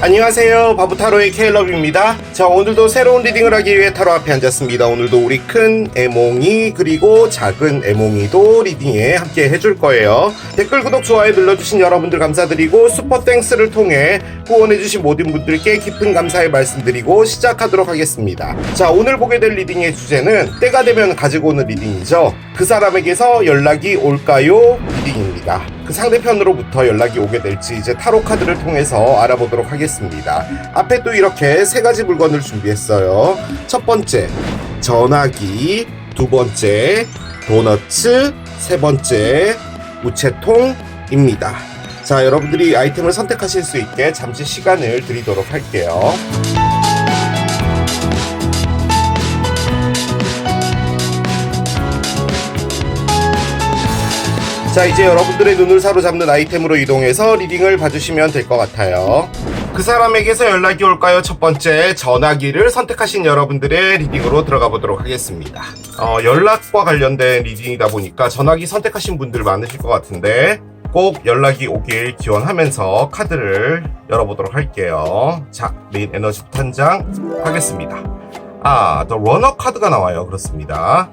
안녕하세요, 바보타로의 케일럽입니다. 자, 오늘도 새로운 리딩을 하기 위해 타로 앞에 앉았습니다. 오늘도 우리 큰 애몽이 그리고 작은 애몽이도 리딩에 함께 해줄 거예요. 댓글, 구독, 좋아요 눌러주신 여러분들 감사드리고 슈퍼땡스를 통해 후원해주신 모든 분들께 깊은 감사의 말씀드리고 시작하도록 하겠습니다. 자, 오늘 보게 될 리딩의 주제는 때가 되면 가지고 오는 리딩이죠. 그 사람에게서 연락이 올까요? 리딩입니다. 그 상대편으로부터 연락이 오게 될지 이제 타로 카드를 통해서 알아보도록 하겠습니다. 앞에 또 이렇게 세 가지 물건을 준비했어요. 첫 번째, 전화기. 두 번째, 도너츠. 세 번째, 우체통입니다. 자, 여러분들이 아이템을 선택하실 수 있게 잠시 시간을 드리도록 할게요. 자, 이제 여러분들의 눈을 사로잡는 아이템으로 이동해서 리딩을 봐주시면 될 것 같아요. 그 사람에게서 연락이 올까요? 첫 번째, 전화기를 선택하신 여러분들의 리딩으로 들어가 보도록 하겠습니다. 연락과 관련된 리딩이다 보니까 전화기 선택하신 분들 많으실 것 같은데 꼭 연락이 오길 기원하면서 카드를 열어보도록 할게요. 자, 메인 에너지 한 장 하겠습니다. The 러너 카드가 나와요. 그렇습니다.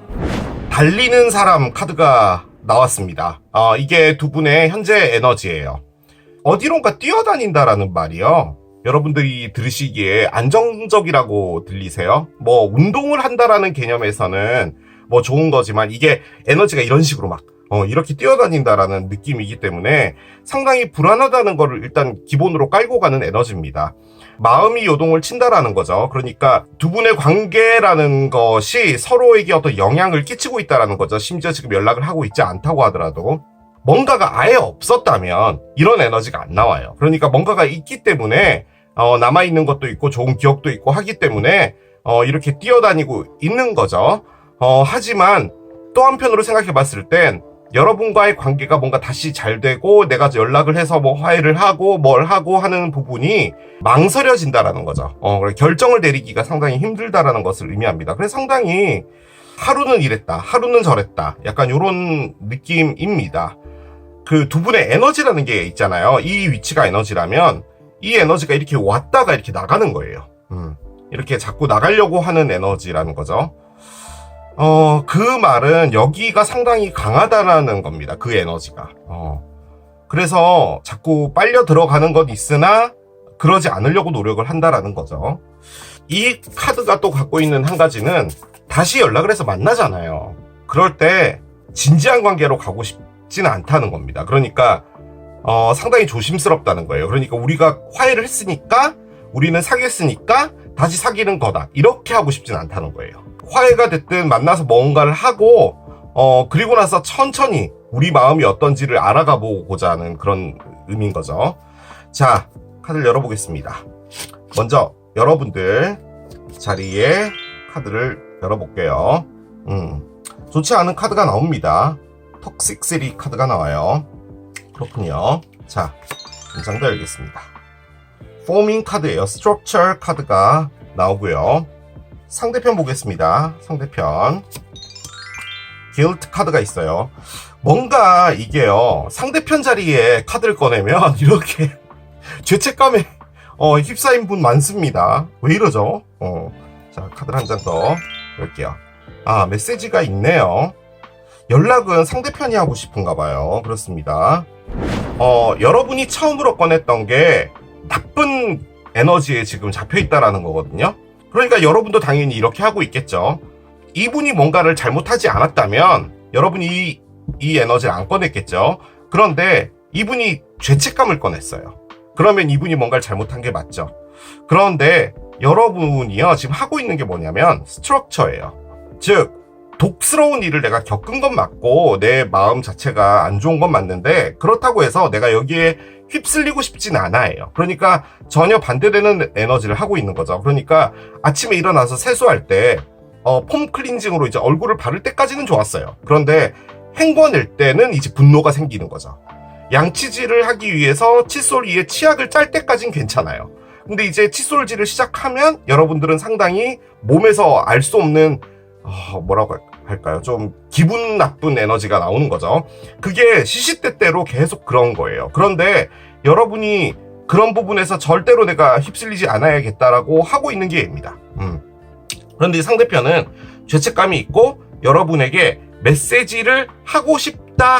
달리는 사람 카드가 나왔습니다. 이게 두 분의 현재 에너지예요. 어디론가 뛰어다닌다라는 말이요. 여러분들이 들으시기에 안정적이라고 들리세요? 뭐 운동을 한다라는 개념에서는 뭐 좋은 거지만 이게 에너지가 이런 식으로 막 이렇게 뛰어다닌다라는 느낌이기 때문에 상당히 불안하다는 거를 일단 기본으로 깔고 가는 에너지입니다. 마음이 요동을 친다라는 거죠. 그러니까 두 분의 관계라는 것이 서로에게 어떤 영향을 끼치고 있다라는 거죠. 심지어 지금 연락을 하고 있지 않다고 하더라도 뭔가가 아예 없었다면 이런 에너지가 안 나와요. 그러니까 뭔가가 있기 때문에 남아있는 것도 있고 좋은 기억도 있고 하기 때문에 이렇게 뛰어다니고 있는 거죠. 하지만 또 한편으로 생각해 봤을 땐 여러분과의 관계가 뭔가 다시 잘 되고 내가 연락을 해서 뭐 화해를 하고 뭘 하고 하는 부분이 망설여진다라는 거죠. 결정을 내리기가 상당히 힘들다라는 것을 의미합니다. 그래서 상당히 하루는 이랬다, 하루는 저랬다, 약간 이런 느낌입니다. 그 두 분의 에너지라는 게 있잖아요. 이 위치가 에너지라면 이 에너지가 이렇게 왔다가 이렇게 나가는 거예요. 이렇게 자꾸 나가려고 하는 에너지라는 거죠. 그 말은 여기가 상당히 강하다라는 겁니다. 그 에너지가. 그래서 자꾸 빨려 들어가는 건 있으나 그러지 않으려고 노력을 한다라는 거죠. 이 카드가 또 갖고 있는 한 가지는 다시 연락을 해서 만나잖아요. 그럴 때 진지한 관계로 가고 싶지는 않다는 겁니다. 그러니까 상당히 조심스럽다는 거예요. 그러니까 우리가 화해를 했으니까 우리는 사귀었으니까 다시 사귀는 거다, 이렇게 하고 싶진 않다는 거예요. 화해가 됐든 만나서 뭔가를 하고 그리고 나서 천천히 우리 마음이 어떤지를 알아가 보고자 하는 그런 의미인 거죠. 자, 카드를 열어보겠습니다. 먼저 여러분들 자리에 카드를 열어볼게요. 좋지 않은 카드가 나옵니다. 톡식시리 카드가 나와요. 그렇군요. 자, 문장도 열겠습니다. 포밍 카드예요. 스트럭처 카드가 나오고요. 상대편 보겠습니다. 상대편 길트 카드가 있어요. 뭔가 이게요, 상대편 자리에 카드를 꺼내면 이렇게 죄책감에 휩싸인 분 많습니다. 왜 이러죠? 자, 카드를 한 장 더 열게요. 메시지가 있네요. 연락은 상대편이 하고 싶은가 봐요. 그렇습니다. 여러분이 처음으로 꺼냈던 게 나쁜 에너지에 지금 잡혀있다라는 거거든요. 그러니까 여러분도 당연히 이렇게 하고 있겠죠. 이분이 뭔가를 잘못하지 않았다면 여러분이 이 에너지를 안 꺼냈겠죠. 그런데 이분이 죄책감을 꺼냈어요. 그러면 이분이 뭔가를 잘못한 게 맞죠. 그런데 여러분이요, 지금 하고 있는 게 뭐냐면 스트럭처예요. 즉, 독스러운 일을 내가 겪은 건 맞고 내 마음 자체가 안 좋은 건 맞는데 그렇다고 해서 내가 여기에 휩쓸리고 싶진 않아요. 그러니까 전혀 반대되는 에너지를 하고 있는 거죠. 그러니까 아침에 일어나서 세수할 때 폼 클렌징으로 이제 얼굴을 바를 때까지는 좋았어요. 그런데 헹궈낼 때는 이제 분노가 생기는 거죠. 양치질을 하기 위해서 칫솔 위에 치약을 짤 때까지는 괜찮아요. 근데 이제 칫솔질을 시작하면 여러분들은 상당히 몸에서 알 수 없는 뭐라고 할까요? 좀 기분 나쁜 에너지가 나오는 거죠. 그게 시시때때로 계속 그런 거예요. 그런데 여러분이 그런 부분에서 절대로 내가 휩쓸리지 않아야겠다라고 하고 있는 게 얘입니다. 그런데 상대편은 죄책감이 있고 여러분에게 메시지를 하고 싶다인데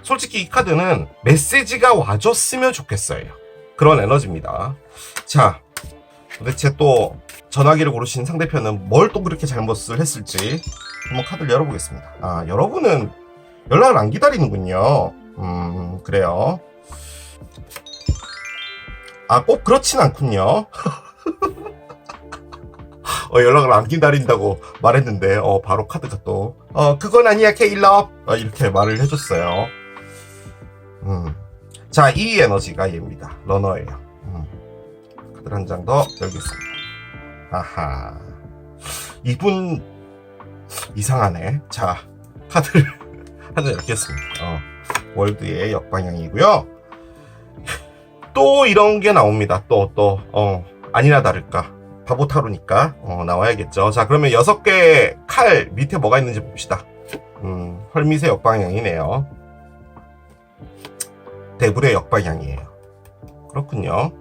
솔직히 이 카드는 메시지가 와줬으면 좋겠어요. 그런 에너지입니다. 자, 도대체 또 전화기를 고르신 상대편은 뭘 또 그렇게 잘못을 했을지 한번 카드를 열어보겠습니다. 아, 여러분은 연락을 안 기다리는군요. 그래요. 아, 꼭 그렇진 않군요. 연락을 안 기다린다고 말했는데 바로 카드가 또 그건 아니야 케일럽 이렇게 말을 해줬어요. 자, 이 에너지가 얘입니다. 러너예요. 카드를 한 장 더 열겠습니다. 아하, 이분 이상하네. 자, 카드를 한 장 열겠습니다. 월드의 역방향이고요. 또 이런 게 나옵니다. 또 아니나 다를까 바보 타로니까 나와야겠죠. 자, 그러면 6개의 칼 밑에 뭐가 있는지 봅시다. 헐밋의 역방향이네요. 데블의 역방향이에요. 그렇군요.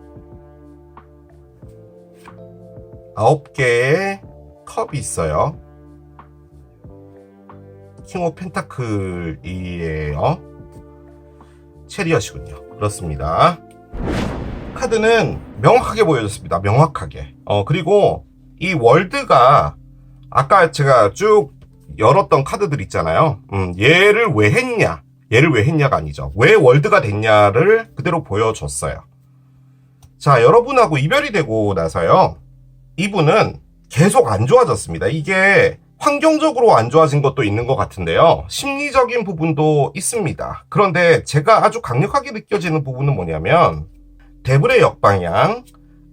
9개의 컵이 있어요. 킹 오브 펜타클이에요. 체리엇이군요. 그렇습니다. 카드는 명확하게 보여줬습니다. 명확하게. 그리고 이 월드가 아까 제가 쭉 열었던 카드들 있잖아요. 얘를 왜 했냐? 얘를 왜 했냐가 아니죠. 왜 월드가 됐냐를 그대로 보여줬어요. 자, 여러분하고 이별이 되고 나서요. 이분은 계속 안 좋아졌습니다. 이게 환경적으로 안 좋아진 것도 있는 것 같은데요. 심리적인 부분도 있습니다. 그런데 제가 아주 강력하게 느껴지는 부분은 뭐냐면 데블의 역방향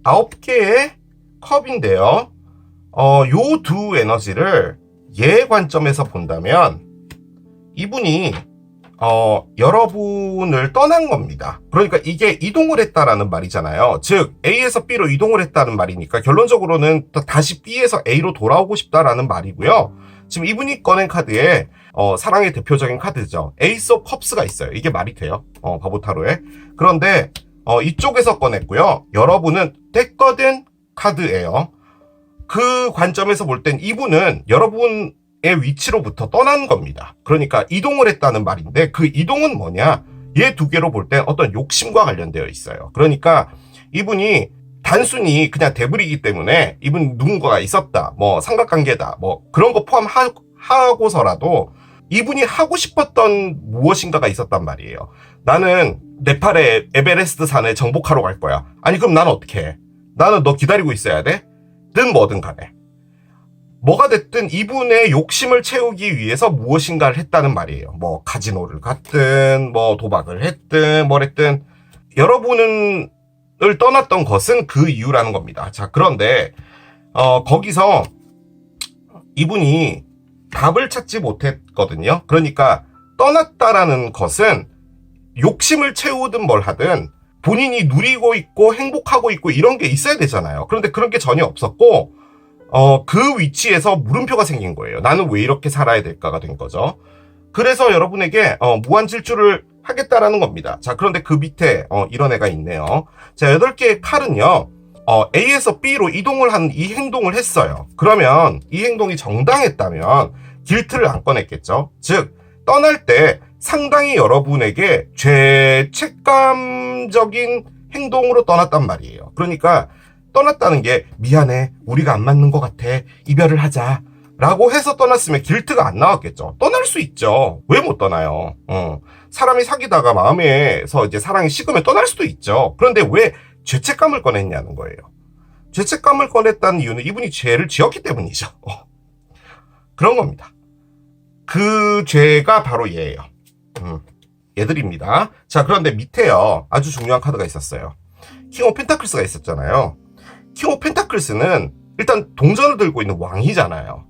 9개의 컵인데요. 요 두 에너지를 얘 관점에서 본다면 이분이 여러분을 떠난 겁니다. 그러니까 이게 이동을 했다라는 말이잖아요. 즉 A에서 B로 이동을 했다는 말이니까 결론적으로는 다시 B에서 A로 돌아오고 싶다라는 말이고요. 지금 이분이 꺼낸 카드에 사랑의 대표적인 카드죠. 에이스 오브 컵스가 있어요. 이게 말이 돼요. 바보 타로에. 그런데 이쪽에서 꺼냈고요. 여러분은 떼꺼든 카드예요. 그 관점에서 볼 땐 이분은 여러분의 위치로부터 떠난 겁니다. 그러니까 이동을 했다는 말인데 그 이동은 뭐냐? 얘 두 개로 볼 땐 어떤 욕심과 관련되어 있어요. 그러니까 이분이 단순히 그냥 데블이기 때문에 이분 누군가가 있었다, 뭐 삼각관계다, 뭐 그런 거 포함하고서라도 이분이 하고 싶었던 무엇인가가 있었단 말이에요. 나는 네팔의 에베레스트 산에 정복하러 갈 거야. 아니 그럼 나는 어떻게 해? 나는 너 기다리고 있어야 돼? 든 뭐든 간에. 뭐가 됐든 이분의 욕심을 채우기 위해서 무엇인가를 했다는 말이에요. 뭐 카지노를 갔든 뭐 도박을 했든 뭘 했든 여러분을 떠났던 것은 그 이유라는 겁니다. 자, 그런데 거기서 이분이 답을 찾지 못했거든요. 그러니까 떠났다라는 것은 욕심을 채우든 뭘 하든 본인이 누리고 있고 행복하고 있고 이런 게 있어야 되잖아요. 그런데 그런 게 전혀 없었고 그 위치에서 물음표가 생긴 거예요. 나는 왜 이렇게 살아야 될까가 된 거죠. 그래서 여러분에게 무한 질주를 하겠다라는 겁니다. 자, 그런데 그 밑에 이런 애가 있네요. 자, 8개의 칼은요. A에서 B로 이동을 한 이 행동을 했어요. 그러면 이 행동이 정당했다면 길트를 안 꺼냈겠죠. 즉 떠날 때 상당히 여러분에게 죄책감적인 행동으로 떠났단 말이에요. 그러니까 떠났다는 게 미안해, 우리가 안 맞는 것 같아, 이별을 하자 라고 해서 떠났으면 길트가 안 나왔겠죠. 떠날 수 있죠. 왜 못 떠나요? 사람이 사귀다가 마음에서 이제 사랑이 식으면 떠날 수도 있죠. 그런데 왜 죄책감을 꺼냈냐는 거예요. 죄책감을 꺼냈다는 이유는 이분이 죄를 지었기 때문이죠. 그런 겁니다. 그 죄가 바로 얘예요. 얘들입니다. 자, 그런데 밑에요. 아주 중요한 카드가 있었어요. 킹 오브 펜타클스가 있었잖아요. 킹 오브 펜타클스는 일단 동전을 들고 있는 왕이잖아요.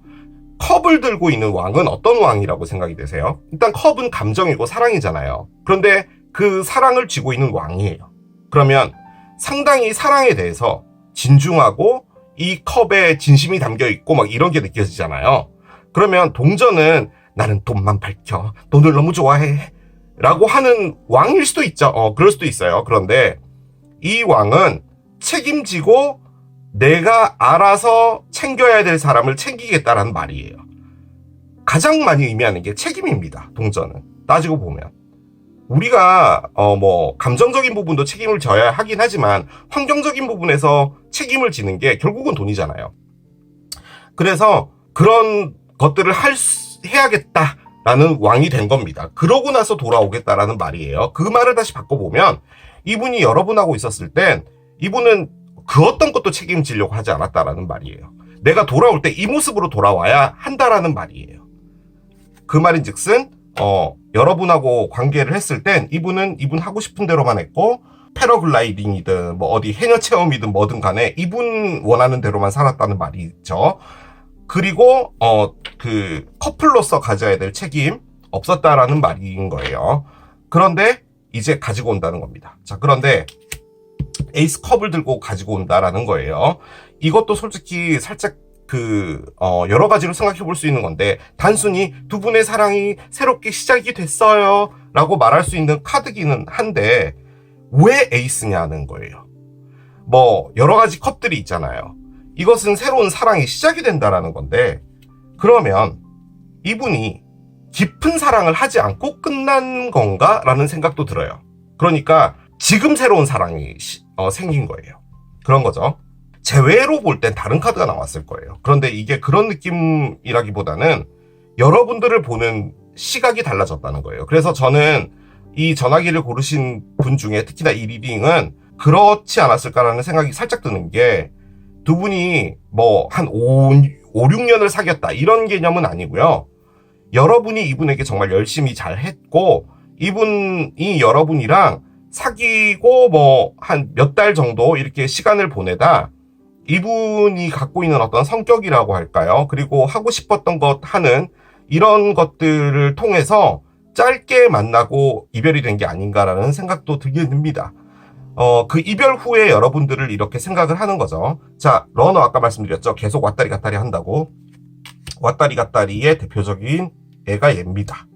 컵을 들고 있는 왕은 어떤 왕이라고 생각이 되세요? 일단 컵은 감정이고 사랑이잖아요. 그런데 그 사랑을 쥐고 있는 왕이에요. 그러면 상당히 사랑에 대해서 진중하고 이 컵에 진심이 담겨 있고 막 이런 게 느껴지잖아요. 그러면 동전은 나는 돈만 밝혀, 돈을 너무 좋아해, 라고 하는 왕일 수도 있죠. 그럴 수도 있어요. 그런데 이 왕은 책임지고 내가 알아서 챙겨야 될 사람을 챙기겠다라는 말이에요. 가장 많이 의미하는 게 책임입니다. 동전은. 따지고 보면. 우리가 감정적인 부분도 책임을 져야 하긴 하지만 환경적인 부분에서 책임을 지는 게 결국은 돈이잖아요. 그래서 그런 것들을 해야겠다라는 왕이 된 겁니다. 그러고 나서 돌아오겠다라는 말이에요. 그 말을 다시 바꿔보면 이분이 여러분하고 있었을 땐 이분은 그 어떤 것도 책임지려고 하지 않았다라는 말이에요. 내가 돌아올 때 이 모습으로 돌아와야 한다라는 말이에요. 그 말인즉슨 여러분하고 관계를 했을 땐 이분 하고 싶은 대로만 했고 패러글라이딩이든 어디 해녀 체험이든 뭐든 간에 이분 원하는 대로만 살았다는 말이죠. 그리고 그 커플로서 가져야 될 책임 없었다라는 말인 거예요. 그런데 이제 가지고 온다는 겁니다. 자, 그런데 에이스 컵을 들고 가지고 온다라는 거예요. 이것도 솔직히 살짝 여러 가지로 생각해 볼 수 있는 건데, 단순히 두 분의 사랑이 새롭게 시작이 됐어요 라고 말할 수 있는 카드기는 한데, 왜 에이스냐는 거예요. 여러 가지 컵들이 있잖아요. 이것은 새로운 사랑이 시작이 된다라는 건데, 그러면 이분이 깊은 사랑을 하지 않고 끝난 건가? 라는 생각도 들어요. 그러니까 지금 새로운 사랑이 생긴 거예요. 그런 거죠. 제외로 볼 땐 다른 카드가 나왔을 거예요. 그런데 이게 그런 느낌이라기보다는 여러분들을 보는 시각이 달라졌다는 거예요. 그래서 저는 이 전화기를 고르신 분 중에 특히나 이 리딩은 그렇지 않았을까라는 생각이 살짝 드는 게, 두 분이 한 5, 6년을 사귀었다 이런 개념은 아니고요. 여러분이 이분에게 정말 열심히 잘 했고, 이분이 여러분이랑 사귀고 한 몇 달 정도 이렇게 시간을 보내다 이분이 갖고 있는 어떤 성격이라고 할까요? 그리고 하고 싶었던 것 하는 이런 것들을 통해서 짧게 만나고 이별이 된 게 아닌가라는 생각도 들게 됩니다. 그 이별 후에 여러분들을 이렇게 생각을 하는 거죠. 자, 러너 아까 말씀드렸죠. 계속 왔다리 갔다리 한다고. 왔다리 갔다리의 대표적인 애가 얘입니다.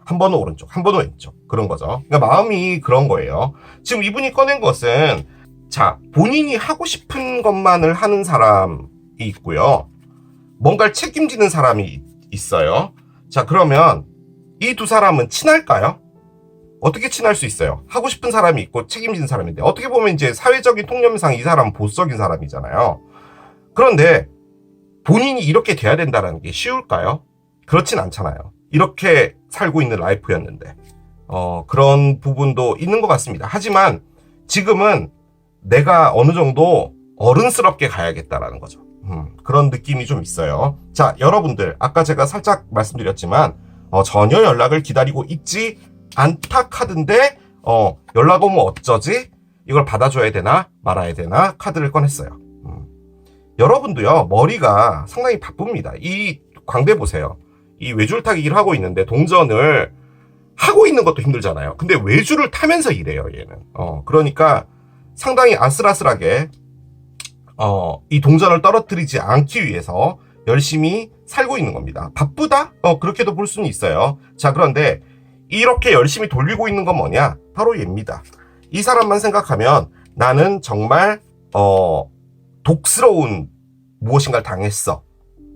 한 번은 오른쪽, 한 번은 왼쪽. 그런 거죠. 그러니까 마음이 그런 거예요. 지금 이분이 꺼낸 것은, 자, 본인이 하고 싶은 것만을 하는 사람이 있고요. 뭔가를 책임지는 사람이 있어요. 자, 그러면 이 두 사람은 친할까요? 어떻게 친할 수 있어요? 하고 싶은 사람이 있고 책임지는 사람인데, 어떻게 보면 이제 사회적인 통념상 이 사람은 보수적인 사람이잖아요. 그런데 본인이 이렇게 돼야 된다는 게 쉬울까요? 그렇진 않잖아요. 이렇게 살고 있는 라이프였는데 그런 부분도 있는 것 같습니다. 하지만 지금은 내가 어느 정도 어른스럽게 가야겠다라는 거죠. 그런 느낌이 좀 있어요. 자, 여러분들 아까 제가 살짝 말씀드렸지만 전혀 연락을 기다리고 있지 않다 카드인데 연락 오면 어쩌지? 이걸 받아줘야 되나 말아야 되나 카드를 꺼냈어요. 여러분도요, 머리가 상당히 바쁩니다. 이 광대 보세요. 이 외줄 타기를 하고 있는데 동전을 하고 있는 것도 힘들잖아요. 근데 외줄을 타면서 일해요, 얘는. 그러니까 상당히 아슬아슬하게 이 동전을 떨어뜨리지 않기 위해서 열심히 살고 있는 겁니다. 바쁘다? 그렇게도 볼 수는 있어요. 자, 그런데 이렇게 열심히 돌리고 있는 건 뭐냐? 바로 얘입니다. 이 사람만 생각하면 나는 정말 독스러운 무엇인가를 당했어.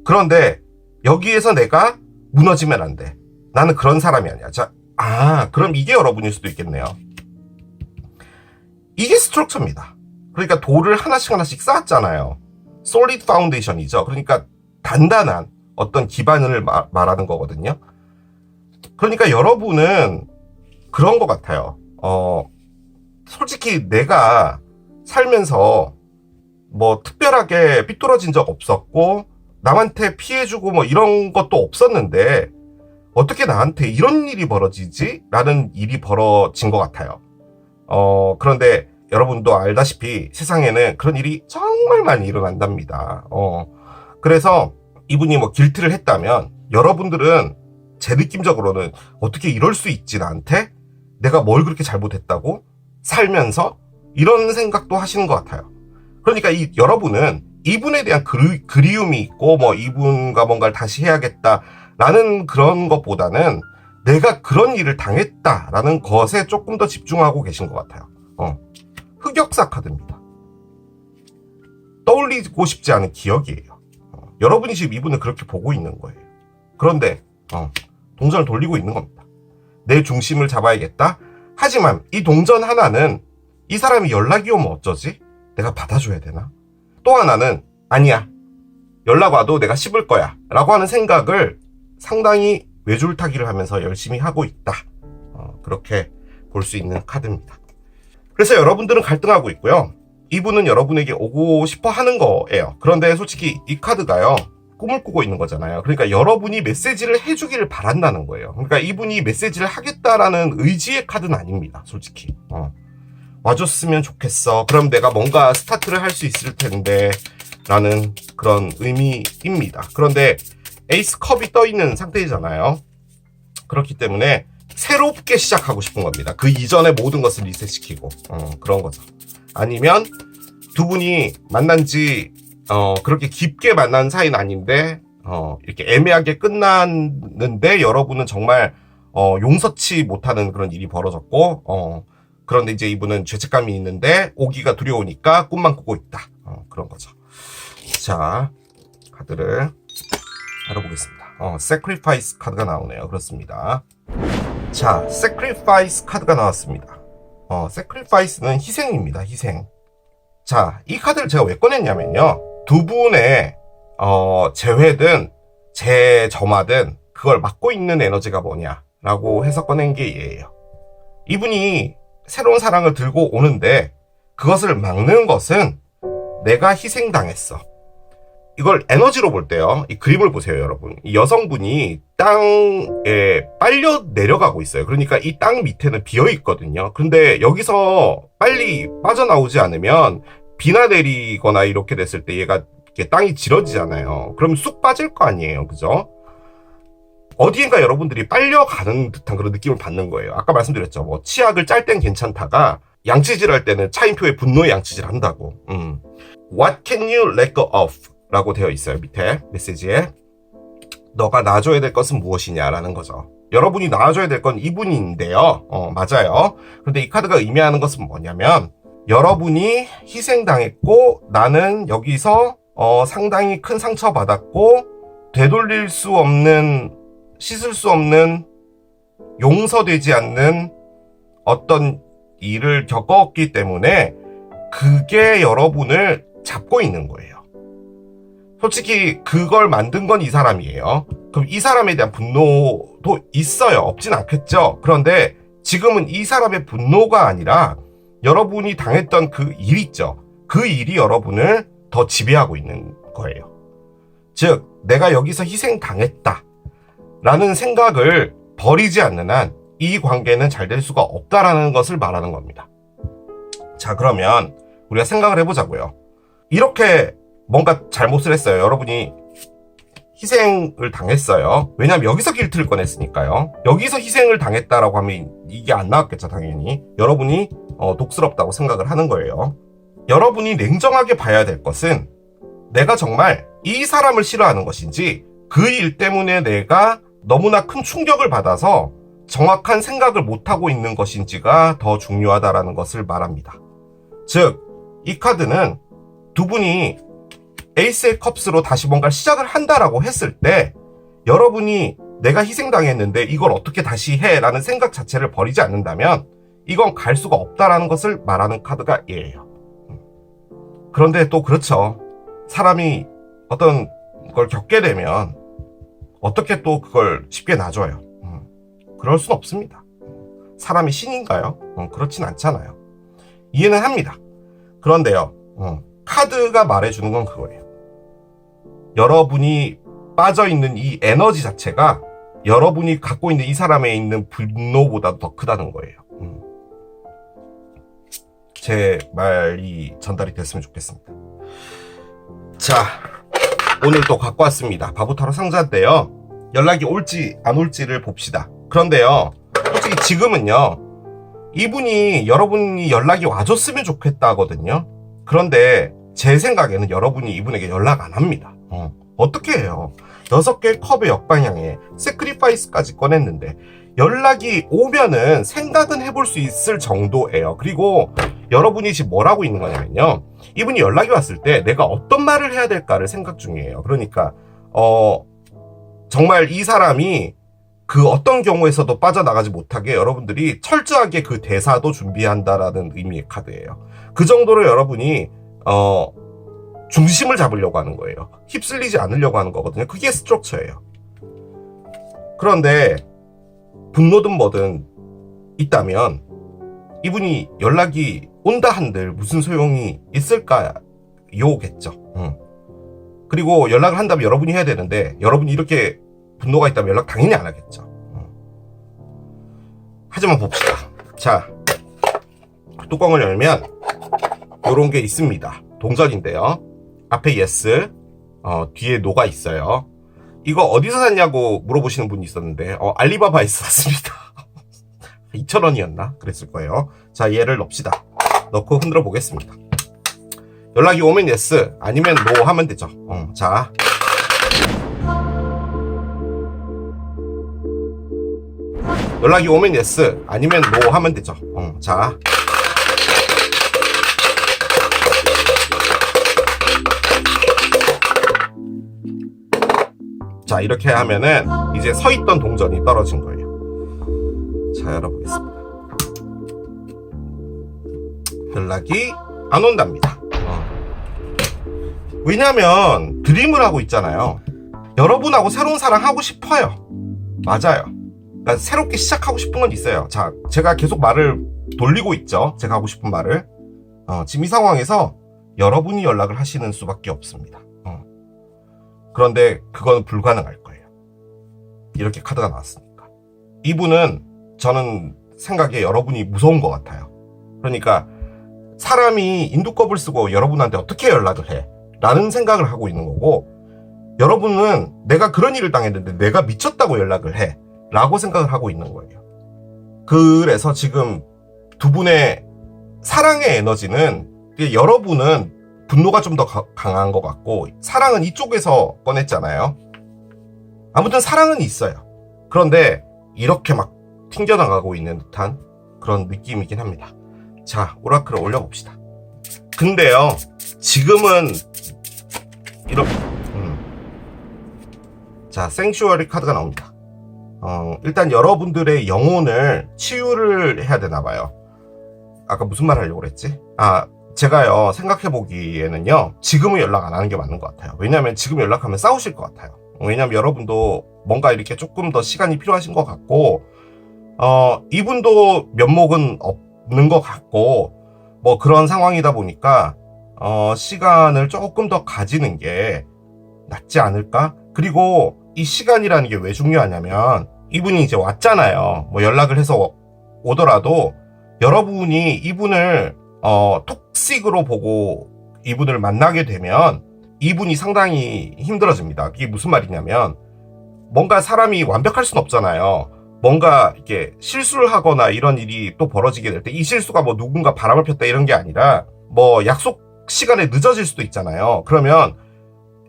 그런데 여기에서 내가 무너지면 안 돼. 나는 그런 사람이 아니야. 자, 그럼 이게 여러분일 수도 있겠네요. 이게 스트럭처입니다. 그러니까 돌을 하나씩 쌓았잖아요. 솔리드 파운데이션이죠. 그러니까 단단한 어떤 기반을 말하는 거거든요. 그러니까 여러분은 그런 것 같아요. 솔직히 내가 살면서 특별하게 삐뚤어진 적 없었고 남한테 피해주고 이런 것도 없었는데 어떻게 나한테 이런 일이 벌어지지? 라는 일이 벌어진 것 같아요. 그런데 여러분도 알다시피 세상에는 그런 일이 정말 많이 일어난답니다. 그래서 이분이 길트를 했다면 여러분들은 제 느낌적으로는 어떻게 이럴 수 있지 나한테? 내가 뭘 그렇게 잘못했다고? 살면서? 이런 생각도 하시는 것 같아요. 그러니까 여러분은 이분에 대한 그리움이 있고 이분과 뭔가를 다시 해야겠다라는 그런 것보다는 내가 그런 일을 당했다라는 것에 조금 더 집중하고 계신 것 같아요. 흑역사 카드입니다. 떠올리고 싶지 않은 기억이에요. 여러분이 지금 이분을 그렇게 보고 있는 거예요. 그런데 동전을 돌리고 있는 겁니다. 내 중심을 잡아야겠다. 하지만 이 동전 하나는 이 사람이 연락이 오면 어쩌지? 내가 받아줘야 되나? 또 하나는 아니야. 연락 와도 내가 씹을 거야. 라고 하는 생각을 상당히 외줄타기를 하면서 열심히 하고 있다. 그렇게 볼 수 있는 카드입니다. 그래서 여러분들은 갈등하고 있고요. 이분은 여러분에게 오고 싶어 하는 거예요. 그런데 솔직히 이 카드가요, 꿈을 꾸고 있는 거잖아요. 그러니까 여러분이 메시지를 해주기를 바란다는 거예요. 그러니까 이분이 메시지를 하겠다라는 의지의 카드는 아닙니다. 솔직히. 와줬으면 좋겠어. 그럼 내가 뭔가 스타트를 할 수 있을 텐데 라는 그런 의미입니다. 그런데 에이스 컵이 떠 있는 상태이잖아요. 그렇기 때문에 새롭게 시작하고 싶은 겁니다. 그 이전의 모든 것을 리셋시키고 그런 거죠. 아니면 두 분이 만난 지 그렇게 깊게 만난 사이는 아닌데 이렇게 애매하게 끝났는데 여러분은 정말 용서치 못하는 그런 일이 벌어졌고 그런데 이제 이분은 죄책감이 있는데 오기가 두려우니까 꿈만 꾸고 있다. 그런 거죠. 자, 카드를 알아보겠습니다. Sacrifice 카드가 나오네요. 그렇습니다. 자, Sacrifice 카드가 나왔습니다. Sacrifice는 희생입니다. 희생. 자, 이 카드를 제가 왜 꺼냈냐면요. 두 분의 재회든 재점화든 그걸 막고 있는 에너지가 뭐냐라고 해서 꺼낸 게 얘예요. 이분이 새로운 사랑을 들고 오는데 그것을 막는 것은 내가 희생당했어. 이걸 에너지로 볼 때요. 이 그림을 보세요, 여러분. 이 여성분이 땅에 빨려 내려가고 있어요. 그러니까 이 땅 밑에는 비어 있거든요. 근데 여기서 빨리 빠져나오지 않으면 비나 내리거나 이렇게 됐을 때 얘가 이렇게 땅이 질어지잖아요. 그럼 쑥 빠질 거 아니에요. 그죠? 어디인가 여러분들이 빨려가는 듯한 그런 느낌을 받는 거예요. 아까 말씀드렸죠. 뭐 치약을 짤 땐 괜찮다가 양치질 할 때는 차인표에 분노의 양치질 한다고. What can you let go of? 라고 되어 있어요. 밑에 메시지에. 너가 놔줘야 될 것은 무엇이냐라는 거죠. 여러분이 놔줘야 될 건 이분인데요. 맞아요. 그런데 이 카드가 의미하는 것은 뭐냐면 여러분이 희생당했고 나는 여기서 상당히 큰 상처받았고 되돌릴 수 없는, 씻을 수 없는, 용서되지 않는 어떤 일을 겪었기 때문에 그게 여러분을 잡고 있는 거예요. 솔직히 그걸 만든 건 이 사람이에요. 그럼 이 사람에 대한 분노도 있어요. 없진 않겠죠. 그런데 지금은 이 사람의 분노가 아니라 여러분이 당했던 그 일 있죠. 그 일이 여러분을 더 지배하고 있는 거예요. 즉 내가 여기서 희생당했다 라는 생각을 버리지 않는 한 이 관계는 잘 될 수가 없다라는 것을 말하는 겁니다. 자, 그러면 우리가 생각을 해보자고요. 이렇게 뭔가 잘못을 했어요. 여러분이 희생을 당했어요. 왜냐하면 여기서 길트를 꺼냈으니까요. 여기서 희생을 당했다라고 하면 이게 안 나왔겠죠, 당연히. 여러분이 독스럽다고 생각을 하는 거예요. 여러분이 냉정하게 봐야 될 것은 내가 정말 이 사람을 싫어하는 것인지 그 일 때문에 내가 너무나 큰 충격을 받아서 정확한 생각을 못하고 있는 것인지가 더 중요하다라는 것을 말합니다. 즉, 이 카드는 두 분이 에이스의 컵스로 다시 뭔가 시작을 한다라고 했을 때 여러분이 내가 희생당했는데 이걸 어떻게 다시 해? 라는 생각 자체를 버리지 않는다면 이건 갈 수가 없다라는 것을 말하는 카드가 얘예요. 그런데 또 그렇죠. 사람이 어떤 걸 겪게 되면 어떻게 또 그걸 쉽게 놔줘요. 그럴 순 없습니다. 사람이 신인가요? 그렇진 않잖아요. 이해는 합니다. 그런데요, 카드가 말해주는 건 그거예요. 여러분이 빠져있는 이 에너지 자체가 여러분이 갖고 있는 이 사람에 있는 분노보다 더 크다는 거예요. 제 말이 전달이 됐으면 좋겠습니다. 자, 오늘 또 갖고 왔습니다. 바보타로 상자인데요. 연락이 올지 안 올지를 봅시다. 그런데요, 솔직히 지금은요, 이분이 여러분이 연락이 와줬으면 좋겠다거든요. 그런데 제 생각에는 여러분이 이분에게 연락 안 합니다. 어떻게 해요? 6개의 컵의 역방향에 세크리파이스까지 꺼냈는데 연락이 오면은 생각은 해볼 수 있을 정도예요. 그리고 여러분이 지금 뭘 하고 있는 거냐면요, 이분이 연락이 왔을 때 내가 어떤 말을 해야 될까를 생각 중이에요. 그러니까 정말 이 사람이 그 어떤 경우에서도 빠져나가지 못하게 여러분들이 철저하게 그 대사도 준비한다라는 의미의 카드예요. 그 정도로 여러분이 중심을 잡으려고 하는 거예요. 휩쓸리지 않으려고 하는 거거든요. 그게 스트럭처예요. 그런데 분노든 뭐든 있다면 이분이 연락이 온다 한들 무슨 소용이 있을까요겠죠. 그리고 연락을 한다면 여러분이 해야 되는데 여러분이 이렇게 분노가 있다면 연락 당연히 안 하겠죠. 하지만 봅시다. 자, 뚜껑을 열면 요런 게 있습니다. 동전인데요. 앞에 yes, 뒤에 no가 있어요. 이거 어디서 샀냐고 물어보시는 분이 있었는데 알리바바에서 샀습니다. 2,000원이었나? 그랬을 거예요. 자, 얘를 넣읍시다. 넣고 흔들어 보겠습니다. 연락이 오면 yes, 아니면 no 하면 되죠. 자, 연락이 오면 yes, 아니면 no 하면 되죠. 자, 자, 이렇게 하면은 이제 서 있던 동전이 떨어진 거예요. 자, 열어보겠습니다. 연락이 안 온답니다. 왜냐면 드림을 하고 있잖아요. 여러분하고 새로운 사랑 하고 싶어요. 맞아요. 그러니까 새롭게 시작하고 싶은 건 있어요. 자, 제가 계속 말을 돌리고 있죠. 제가 하고 싶은 말을. 지금 이 상황에서 여러분이 연락을 하시는 수밖에 없습니다. 그런데 그건 불가능할 거예요. 이렇게 카드가 나왔으니까. 이분은 저는 생각에 여러분이 무서운 것 같아요. 그러니까 사람이 인두껍을 쓰고 여러분한테 어떻게 연락을 해? 라는 생각을 하고 있는 거고, 여러분은 내가 그런 일을 당했는데 내가 미쳤다고 연락을 해 라고 생각을 하고 있는 거예요. 그래서 지금 두 분의 사랑의 에너지는, 여러분은 분노가 좀 더 강한 것 같고 사랑은 이쪽에서 꺼냈잖아요. 아무튼 사랑은 있어요. 그런데 이렇게 막 튕겨나가고 있는 듯한 그런 느낌이긴 합니다. 자, 오라클을 올려봅시다. 근데요, 지금은 이렇게 자, 생슈어리 카드가 나옵니다. 일단 여러분들의 영혼을 치유를 해야 되나봐요. 아까 무슨 말 하려고 그랬지? 제가요, 생각해보기에는요, 지금은 연락 안 하는 게 맞는 것 같아요. 왜냐면 지금 연락하면 싸우실 것 같아요. 왜냐면 여러분도 뭔가 이렇게 조금 더 시간이 필요하신 것 같고, 이분도 면목은 없는 것 같고, 뭐 그런 상황이다 보니까, 시간을 조금 더 가지는 게 낫지 않을까? 그리고 이 시간이라는 게 왜 중요하냐면, 이분이 이제 왔잖아요. 뭐 연락을 해서 오더라도, 여러분이 이분을 톡식으로 보고 이분을 만나게 되면 이분이 상당히 힘들어집니다. 그게 무슨 말이냐면, 뭔가 사람이 완벽할 순 없잖아요. 뭔가 이렇게 실수를 하거나 이런 일이 또 벌어지게 될 때, 이 실수가 뭐 누군가 바람을 폈다 이런 게 아니라 뭐 약속 시간에 늦어질 수도 있잖아요. 그러면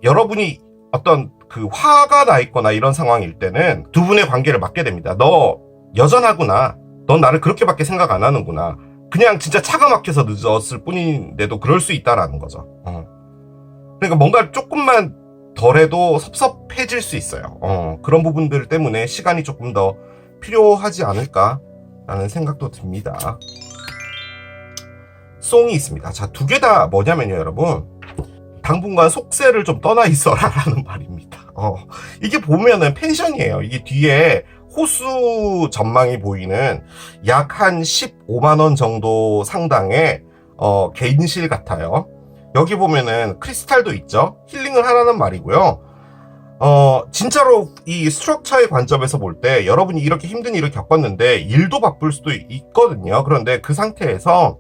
여러분이 어떤 그 화가 나 있거나 이런 상황일 때는 두 분의 관계를 맞게 됩니다. 너 여전하구나. 넌 나를 그렇게밖에 생각 안 하는구나. 그냥 진짜 차가 막혀서 늦었을 뿐인데도 그럴 수 있다라는 거죠. 그러니까 뭔가 조금만 덜해도 섭섭해질 수 있어요. 그런 부분들 때문에 시간이 조금 더 필요하지 않을까라는 생각도 듭니다. 송이 있습니다. 자, 두 개 다 뭐냐면요, 여러분. 당분간 속세를 좀 떠나 있어라 라는 말입니다. 이게 보면은 펜션이에요. 이게 뒤에 호수 전망이 보이는 약 한 15만원 정도 상당의 개인실 같아요. 여기 보면은 크리스탈도 있죠. 힐링을 하라는 말이고요. 진짜로 이 스트럭처의 관점에서 볼 때 여러분이 이렇게 힘든 일을 겪었는데 일도 바쁠 수도 있거든요. 그런데 그 상태에서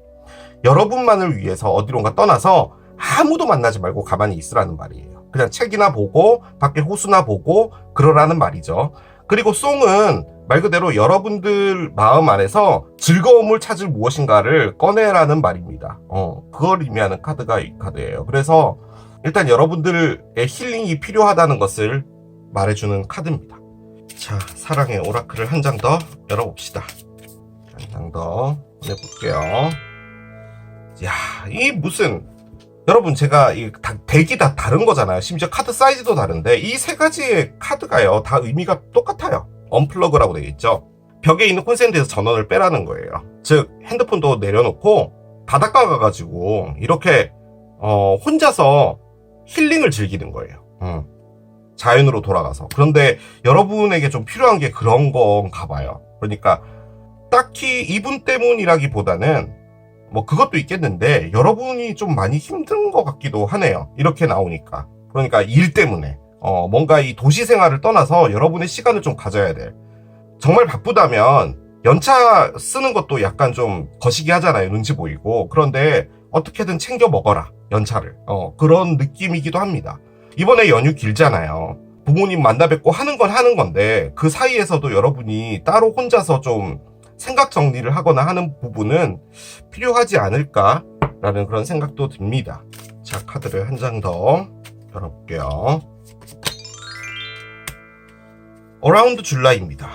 여러분만을 위해서 어디론가 떠나서 아무도 만나지 말고 가만히 있으라는 말이에요. 그냥 책이나 보고 밖에 호수나 보고 그러라는 말이죠. 그리고 송은 말 그대로 여러분들 마음 안에서 즐거움을 찾을 무엇인가를 꺼내라는 말입니다. 그걸 의미하는 카드가 이 카드예요. 그래서 일단 여러분들의 힐링이 필요하다는 것을 말해주는 카드입니다. 자, 사랑의 오라클을 한 장 더 열어봅시다. 한 장 더 보내볼게요. 야, 이 무슨, 여러분 제가 이 덱이 다 다른 거잖아요. 심지어 카드 사이즈도 다른데 이 세 가지의 카드가요 다 의미가 똑같아요. 언플러그라고 되어 있죠. 벽에 있는 콘센트에서 전원을 빼라는 거예요. 즉 핸드폰도 내려놓고 바닷가 가가지고 이렇게 혼자서 힐링을 즐기는 거예요. 자연으로 돌아가서. 그런데 여러분에게 좀 필요한 게 그런 건가 봐요. 그러니까 딱히 이분 때문이라기보다는 뭐 그것도 있겠는데 여러분이 좀 많이 힘든 것 같기도 하네요. 이렇게 나오니까. 그러니까 일 때문에 뭔가 이 도시 생활을 떠나서 여러분의 시간을 좀 가져야 돼. 정말 바쁘다면 연차 쓰는 것도 약간 좀 거시기 하잖아요. 눈치 보이고. 그런데 어떻게든 챙겨 먹어라, 연차를. 그런 느낌이기도 합니다. 이번에 연휴 길잖아요. 부모님 만나 뵙고 하는 건 하는 건데 그 사이에서도 여러분이 따로 혼자서 좀 생각 정리를 하거나 하는 부분은 필요하지 않을까라는 그런 생각도 듭니다. 자, 카드를 한 장 더 열어볼게요. 어라운드 줄라이입니다.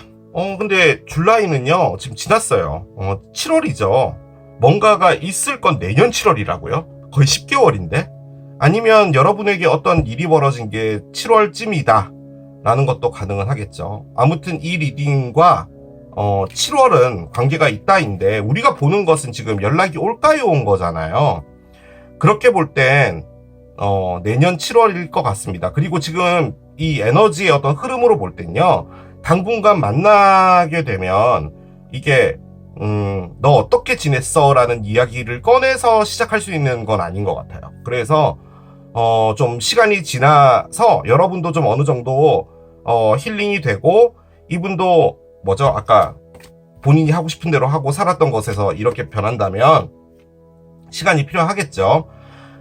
근데 줄라이는요 지금 지났어요. 7월이죠. 뭔가가 있을 건 내년 7월이라고요? 거의 10개월인데? 아니면 여러분에게 어떤 일이 벌어진 게 7월쯤이다 라는 것도 가능은 하겠죠. 아무튼 이 리딩과 7월은 관계가 있다인데 우리가 보는 것은 지금 연락이 올까요 온 거잖아요. 그렇게 볼 땐 내년 7월일 것 같습니다. 그리고 지금 이 에너지의 어떤 흐름으로 볼 땐요 당분간 만나게 되면 이게 너 어떻게 지냈어? 라는 이야기를 꺼내서 시작할 수 있는 건 아닌 것 같아요. 그래서 좀 시간이 지나서 여러분도 좀 어느 정도 힐링이 되고 이분도 뭐죠? 아까 본인이 하고 싶은 대로 하고 살았던 것에서 이렇게 변한다면 시간이 필요하겠죠.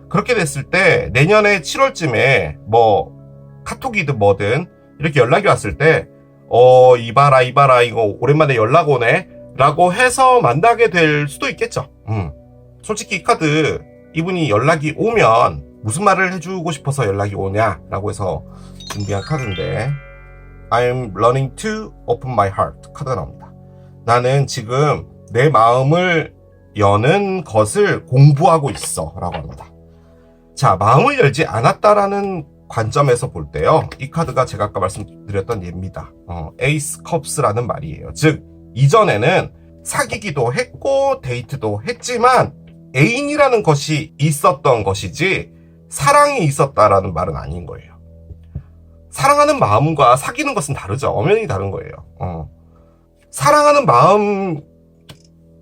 그렇게 됐을 때 내년에 7월쯤에 뭐 카톡이든 뭐든 이렇게 연락이 왔을 때 이봐라 이거 오랜만에 연락 오네 라고 해서 만나게 될 수도 있겠죠. 솔직히 이 카드 이분이 연락이 오면 무슨 말을 해주고 싶어서 연락이 오냐 라고 해서 준비한 카드인데 I'm learning to open my heart 카드가 나옵니다. 나는 지금 내 마음을 여는 것을 공부하고 있어 라고 합니다. 자, 마음을 열지 않았다라는 관점에서 볼 때요 이 카드가 제가 아까 말씀드렸던 예입니다. 에이스 컵스라는 말이에요. 즉 이전에는 사귀기도 했고 데이트도 했지만 애인이라는 것이 있었던 것이지 사랑이 있었다라는 말은 아닌 거예요. 사랑하는 마음과 사귀는 것은 다르죠. 엄연히 다른 거예요. 사랑하는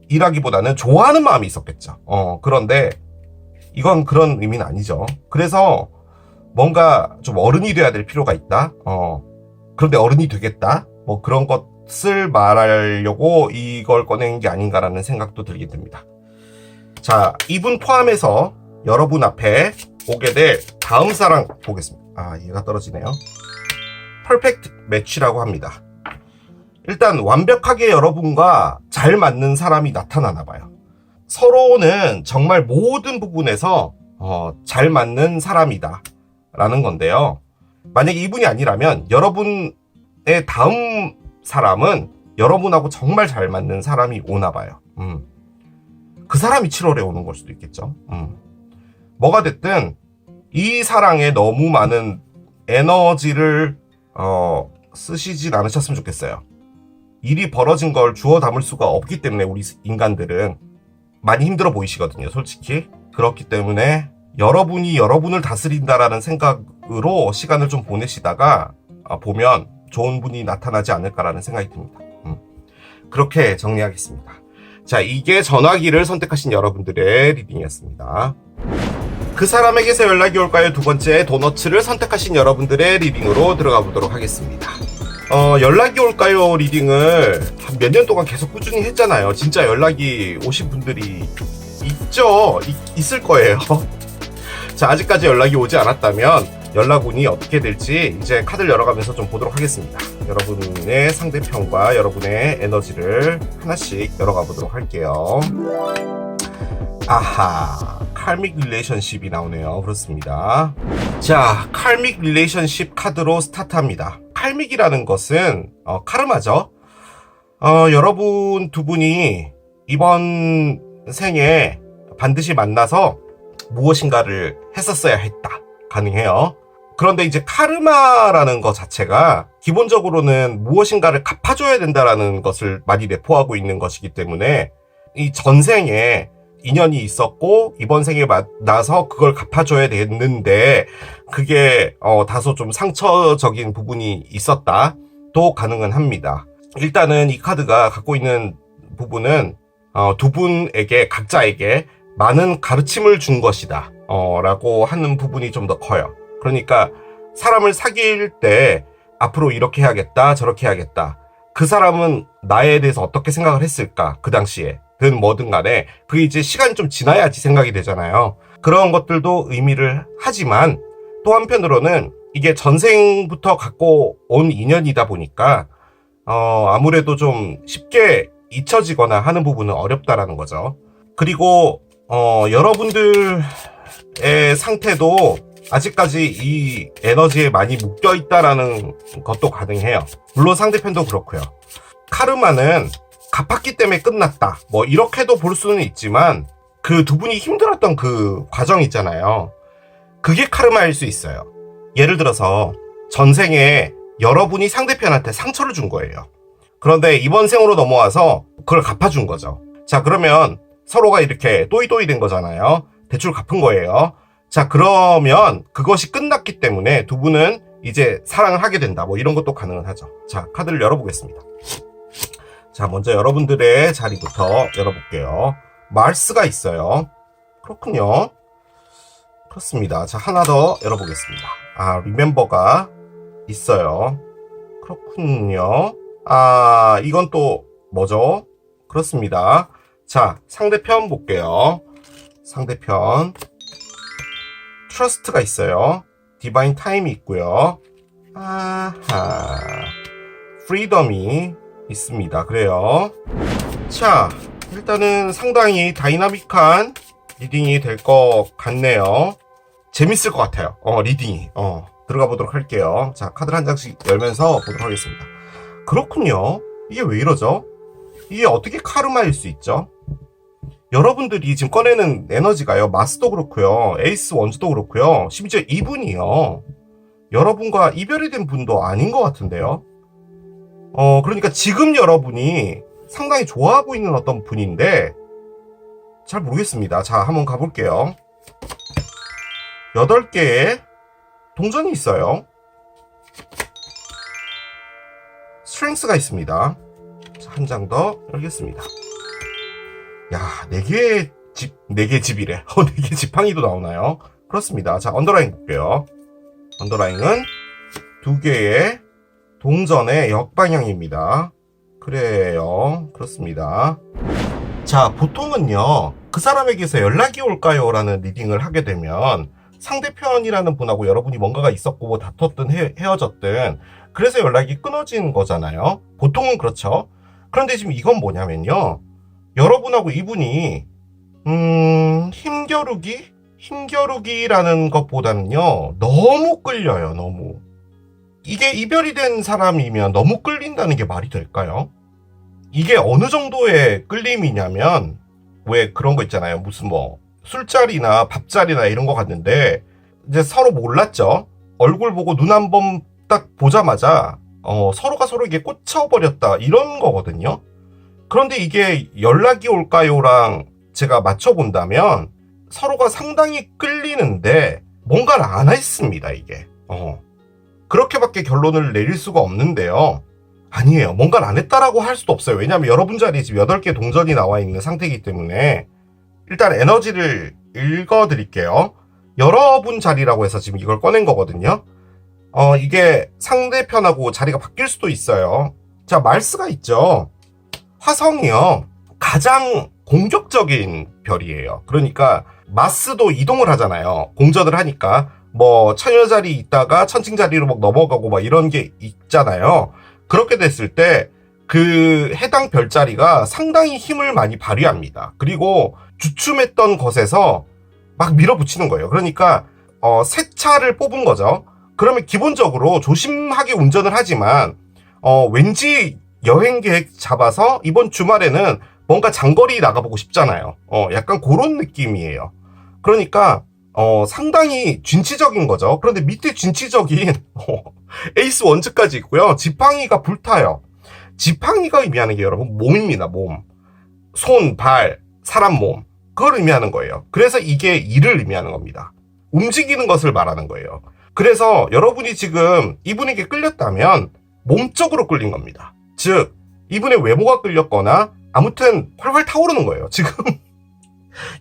마음이라기보다는 좋아하는 마음이 있었겠죠. 그런데 이건 그런 의미는 아니죠. 그래서 뭔가 좀 어른이 돼야 될 필요가 있다. 그런데 어른이 되겠다. 뭐 그런 것을 말하려고 이걸 꺼낸 게 아닌가라는 생각도 들게 됩니다. 자, 이분 포함해서 여러분 앞에 오게 될 다음 사랑 보겠습니다. 얘가 떨어지네요. 퍼펙트 매치라고 합니다. 일단 완벽하게 여러분과 잘 맞는 사람이 나타나나 봐요. 서로는 정말 모든 부분에서 잘 맞는 사람이다 라는 건데요. 만약에 이분이 아니라면 여러분의 다음 사람은 여러분하고 정말 잘 맞는 사람이 오나 봐요. 그 사람이 7월에 오는 걸 수도 있겠죠. 뭐가 됐든 이 사랑에 너무 많은 에너지를 쓰시진 않으셨으면 좋겠어요. 일이 벌어진 걸 주워 담을 수가 없기 때문에 우리 인간들은 많이 힘들어 보이시거든요, 솔직히. 그렇기 때문에 여러분이 여러분을 다스린다라는 생각으로 시간을 좀 보내시다가 보면 좋은 분이 나타나지 않을까라는 생각이 듭니다. 그렇게 정리하겠습니다. 자, 이게 전화기를 선택하신 여러분들의 리딩이었습니다. 그 사람에게서 연락이 올까요? 두 번째, 도너츠를 선택하신 여러분들의 리딩으로 들어가 보도록 하겠습니다. 연락이 올까요? 리딩을 한 몇 년 동안 계속 꾸준히 했잖아요. 진짜 연락이 오신 분들이 있죠? 있을 거예요. 자, 아직까지 연락이 오지 않았다면 연락운이 어떻게 될지 이제 카드를 열어가면서 좀 보도록 하겠습니다. 여러분의 상대편과 여러분의 에너지를 하나씩 열어가 보도록 할게요. 아하, 칼믹 릴레이션십이 나오네요. 그렇습니다. 자, 칼믹 릴레이션십 카드로 스타트합니다. 칼믹이라는 것은 카르마죠. 여러분 두 분이 이번 생에 반드시 만나서 무엇인가를 했었어야 했다. 가능해요. 그런데 이제 카르마라는 것 자체가 기본적으로는 무엇인가를 갚아줘야 된다라는 것을 많이 내포하고 있는 것이기 때문에 이 전생에 인연이 있었고 이번 생에 만나서 그걸 갚아줘야 됐는데 그게 다소 좀 상처적인 부분이 있었다도 가능은 합니다. 일단은 이 카드가 갖고 있는 부분은 두 분에게 각자에게 많은 가르침을 준 것이다 라고 하는 부분이 좀 더 커요. 그러니까 사람을 사귈 때 앞으로 이렇게 해야겠다 저렇게 해야겠다, 그 사람은 나에 대해서 어떻게 생각을 했을까, 그 당시에 든 뭐든 간에 그게 이제 시간이 좀 지나야지 생각이 되잖아요. 그런 것들도 의미를 하지만 또 한편으로는 이게 전생부터 갖고 온 인연이다 보니까 아무래도 좀 쉽게 잊혀지거나 하는 부분은 어렵다라는 거죠. 그리고 여러분들의 상태도 아직까지 이 에너지에 많이 묶여 있다라는 것도 가능해요. 물론 상대편도 그렇고요. 카르마는 갚았기 때문에 끝났다, 뭐 이렇게도 볼 수는 있지만 그 두 분이 힘들었던 그 과정 있잖아요. 그게 카르마일 수 있어요. 예를 들어서 전생에 여러분이 상대편한테 상처를 준 거예요. 그런데 이번 생으로 넘어와서 그걸 갚아준 거죠. 자, 그러면 서로가 이렇게 또이또이 된 거잖아요. 대출 갚은 거예요. 자, 그러면 그것이 끝났기 때문에 두 분은 이제 사랑을 하게 된다, 뭐 이런 것도 가능은 하죠. 자, 카드를 열어보겠습니다. 자, 먼저 여러분들의 자리부터 열어볼게요. 마르스가 있어요. 그렇군요. 그렇습니다. 자, 하나 더 열어보겠습니다. 리멤버가 있어요. 그렇군요. 이건 또 뭐죠? 그렇습니다. 자, 상대편 볼게요. 상대편 트러스트가 있어요. 디바인 타임이 있고요. 프리덤이 있습니다. 그래요. 자, 일단은 상당히 다이나믹한 리딩이 될 것 같네요. 재밌을 것 같아요. 리딩이. 들어가 보도록 할게요. 자, 카드를 한 장씩 열면서 보도록 하겠습니다. 그렇군요. 이게 왜 이러죠? 이게 어떻게 카르마일 수 있죠? 여러분들이 지금 꺼내는 에너지가요, 마스도 그렇고요, 에이스 원즈도 그렇고요, 심지어 이분이요, 여러분과 이별이 된 분도 아닌 것 같은데요. 그러니까 지금 여러분이 상당히 좋아하고 있는 어떤 분인데 잘 모르겠습니다. 자, 한번 가볼게요. 8개의 동전이 있어요. 스트렝스가 있습니다. 한 장 더 열겠습니다. 야, 4개의 집이래. 4개 지팡이도 나오나요? 그렇습니다. 자, 언더라인 볼게요. 언더라인은 2개의 동전의 역방향입니다. 그래요. 그렇습니다. 자, 보통은요, 그 사람에게서 연락이 올까요? 라는 리딩을 하게 되면 상대편이라는 분하고 여러분이 뭔가가 있었고 뭐 다퉜든 헤어졌든 그래서 연락이 끊어진 거잖아요. 보통은 그렇죠. 그런데 지금 이건 뭐냐면요, 여러분하고 이분이 힘겨루기라는 것보다는요, 너무 끌려요. 너무. 이게 이별이 된 사람이면 너무 끌린다는 게 말이 될까요? 이게 어느 정도의 끌림이냐면, 왜 그런 거 있잖아요. 무슨 뭐 술자리나 밥자리나 이런 거 갔는데 이제 서로 몰랐죠. 얼굴 보고 눈 한 번 딱 보자마자 서로가 서로에게 꽂혀버렸다, 이런 거거든요. 그런데 이게 연락이 올까요랑 제가 맞춰본다면 서로가 상당히 끌리는데 뭔가를 안 했습니다. 이게 그렇게밖에 결론을 내릴 수가 없는데요. 아니에요. 뭔가를 안 했다라고 할 수도 없어요. 왜냐하면 여러분 자리에 지금 8개 동전이 나와 있는 상태이기 때문에. 일단 에너지를 읽어드릴게요. 여러분 자리라고 해서 지금 이걸 꺼낸 거거든요. 이게 상대편하고 자리가 바뀔 수도 있어요. 자, 말스가 있죠. 화성이요, 가장 공격적인 별이에요. 그러니까 마스도 이동을 하잖아요. 공전을 하니까 뭐 천여 자리 있다가 천칭 자리로 막 넘어가고 막 이런 게 있잖아요. 그렇게 됐을 때 그 해당 별자리가 상당히 힘을 많이 발휘합니다. 그리고 주춤했던 것에서 막 밀어붙이는 거예요. 그러니까 새 차를 뽑은 거죠. 그러면 기본적으로 조심하게 운전을 하지만 왠지 여행 계획 잡아서 이번 주말에는 뭔가 장거리 나가보고 싶잖아요. 약간 그런 느낌이에요. 그러니까 상당히 진취적인 거죠. 그런데 밑에 진취적인 에이스 원즈까지 있고요. 지팡이가 불타요. 지팡이가 의미하는 게 여러분 몸입니다. 몸. 손, 발, 사람 몸. 그걸 의미하는 거예요. 그래서 이게 일을 의미하는 겁니다. 움직이는 것을 말하는 거예요. 그래서 여러분이 지금 이분에게 끌렸다면 몸적으로 끌린 겁니다. 즉 이분의 외모가 끌렸거나 아무튼 활활 타오르는 거예요. 지금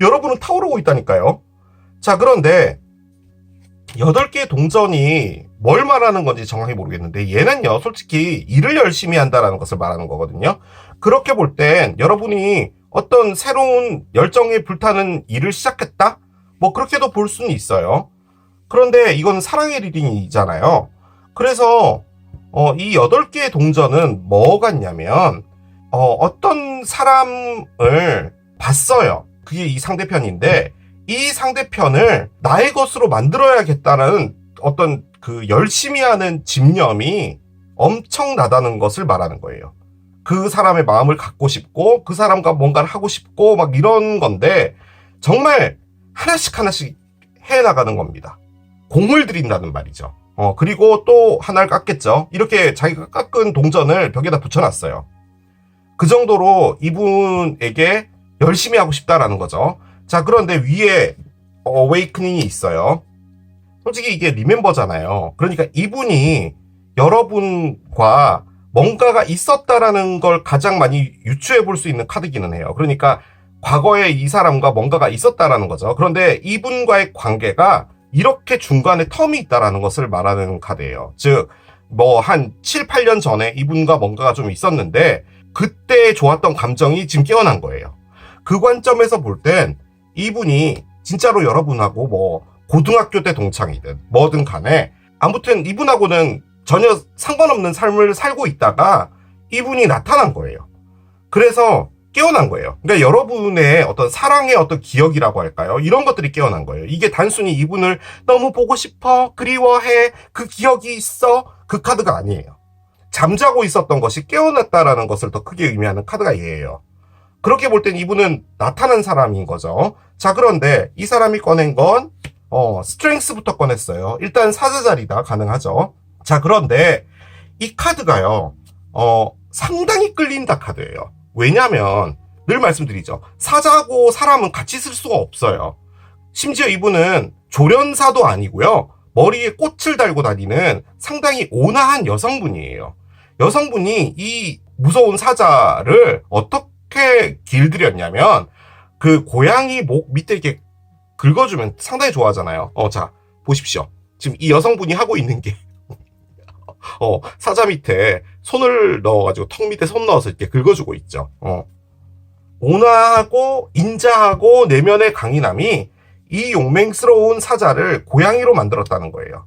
여러분은 타오르고 있다니까요. 자, 그런데 8개의 동전이 뭘 말하는 건지 정확히 모르겠는데 얘는요 솔직히 일을 열심히 한다라는 것을 말하는 거거든요. 그렇게 볼 땐 여러분이 어떤 새로운 열정에 불타는 일을 시작했다? 뭐 그렇게도 볼 수는 있어요. 그런데 이건 사랑의 리딩이잖아요. 그래서 이 8개의 동전은 뭐 같냐면 어떤 사람을 봤어요. 그게 이 상대편인데 이 상대편을 나의 것으로 만들어야겠다는 어떤 그 열심히 하는 집념이 엄청나다는 것을 말하는 거예요. 그 사람의 마음을 갖고 싶고 그 사람과 뭔가를 하고 싶고 막 이런 건데 정말 하나씩 하나씩 해나가는 겁니다. 공을 들인다는 말이죠. 그리고 또 하나를 깎겠죠. 이렇게 자기가 깎은 동전을 벽에다 붙여놨어요. 그 정도로 이분에게 열심히 하고 싶다라는 거죠. 자, 그런데 위에 어웨이크닝이 있어요. 솔직히 이게 리멤버잖아요. 그러니까 이분이 여러분과 뭔가가 있었다라는 걸 가장 많이 유추해 볼 수 있는 카드기는 해요. 그러니까 과거에 이 사람과 뭔가가 있었다라는 거죠. 그런데 이분과의 관계가 이렇게 중간에 텀이 있다라는 것을 말하는 카드예요. 즉, 뭐 한 7, 8년 전에 이분과 뭔가가 좀 있었는데 그때 좋았던 감정이 지금 깨어난 거예요. 그 관점에서 볼 땐 이분이 진짜로 여러분하고 뭐 고등학교 때 동창이든 뭐든 간에 아무튼 이분하고는 전혀 상관없는 삶을 살고 있다가 이분이 나타난 거예요. 그래서 깨어난 거예요. 그러니까 여러분의 어떤 사랑의 어떤 기억이라고 할까요? 이런 것들이 깨어난 거예요. 이게 단순히 이분을 너무 보고 싶어, 그리워해, 그 기억이 있어, 그 카드가 아니에요. 잠자고 있었던 것이 깨어났다라는 것을 더 크게 의미하는 카드가 얘예요. 그렇게 볼 땐 이분은 나타난 사람인 거죠. 자, 그런데 이 사람이 꺼낸 건 스트렝스부터 꺼냈어요. 일단 사자자리다 가능하죠. 자, 그런데 이 카드가요 상당히 끌린다 카드예요. 왜냐면 늘 말씀드리죠. 사자하고 사람은 같이 쓸 수가 없어요. 심지어 이분은 조련사도 아니고요. 머리에 꽃을 달고 다니는 상당히 온화한 여성분이에요. 여성분이 이 무서운 사자를 어떻게 길들였냐면 그 고양이 목 밑에 이렇게 긁어주면 상당히 좋아하잖아요. 자, 보십시오. 지금 이 여성분이 하고 있는 게 사자 밑에 손을 넣어가지고 턱 밑에 손 넣어서 이렇게 긁어주고 있죠. 온화하고 인자하고 내면의 강인함이 이 용맹스러운 사자를 고양이로 만들었다는 거예요.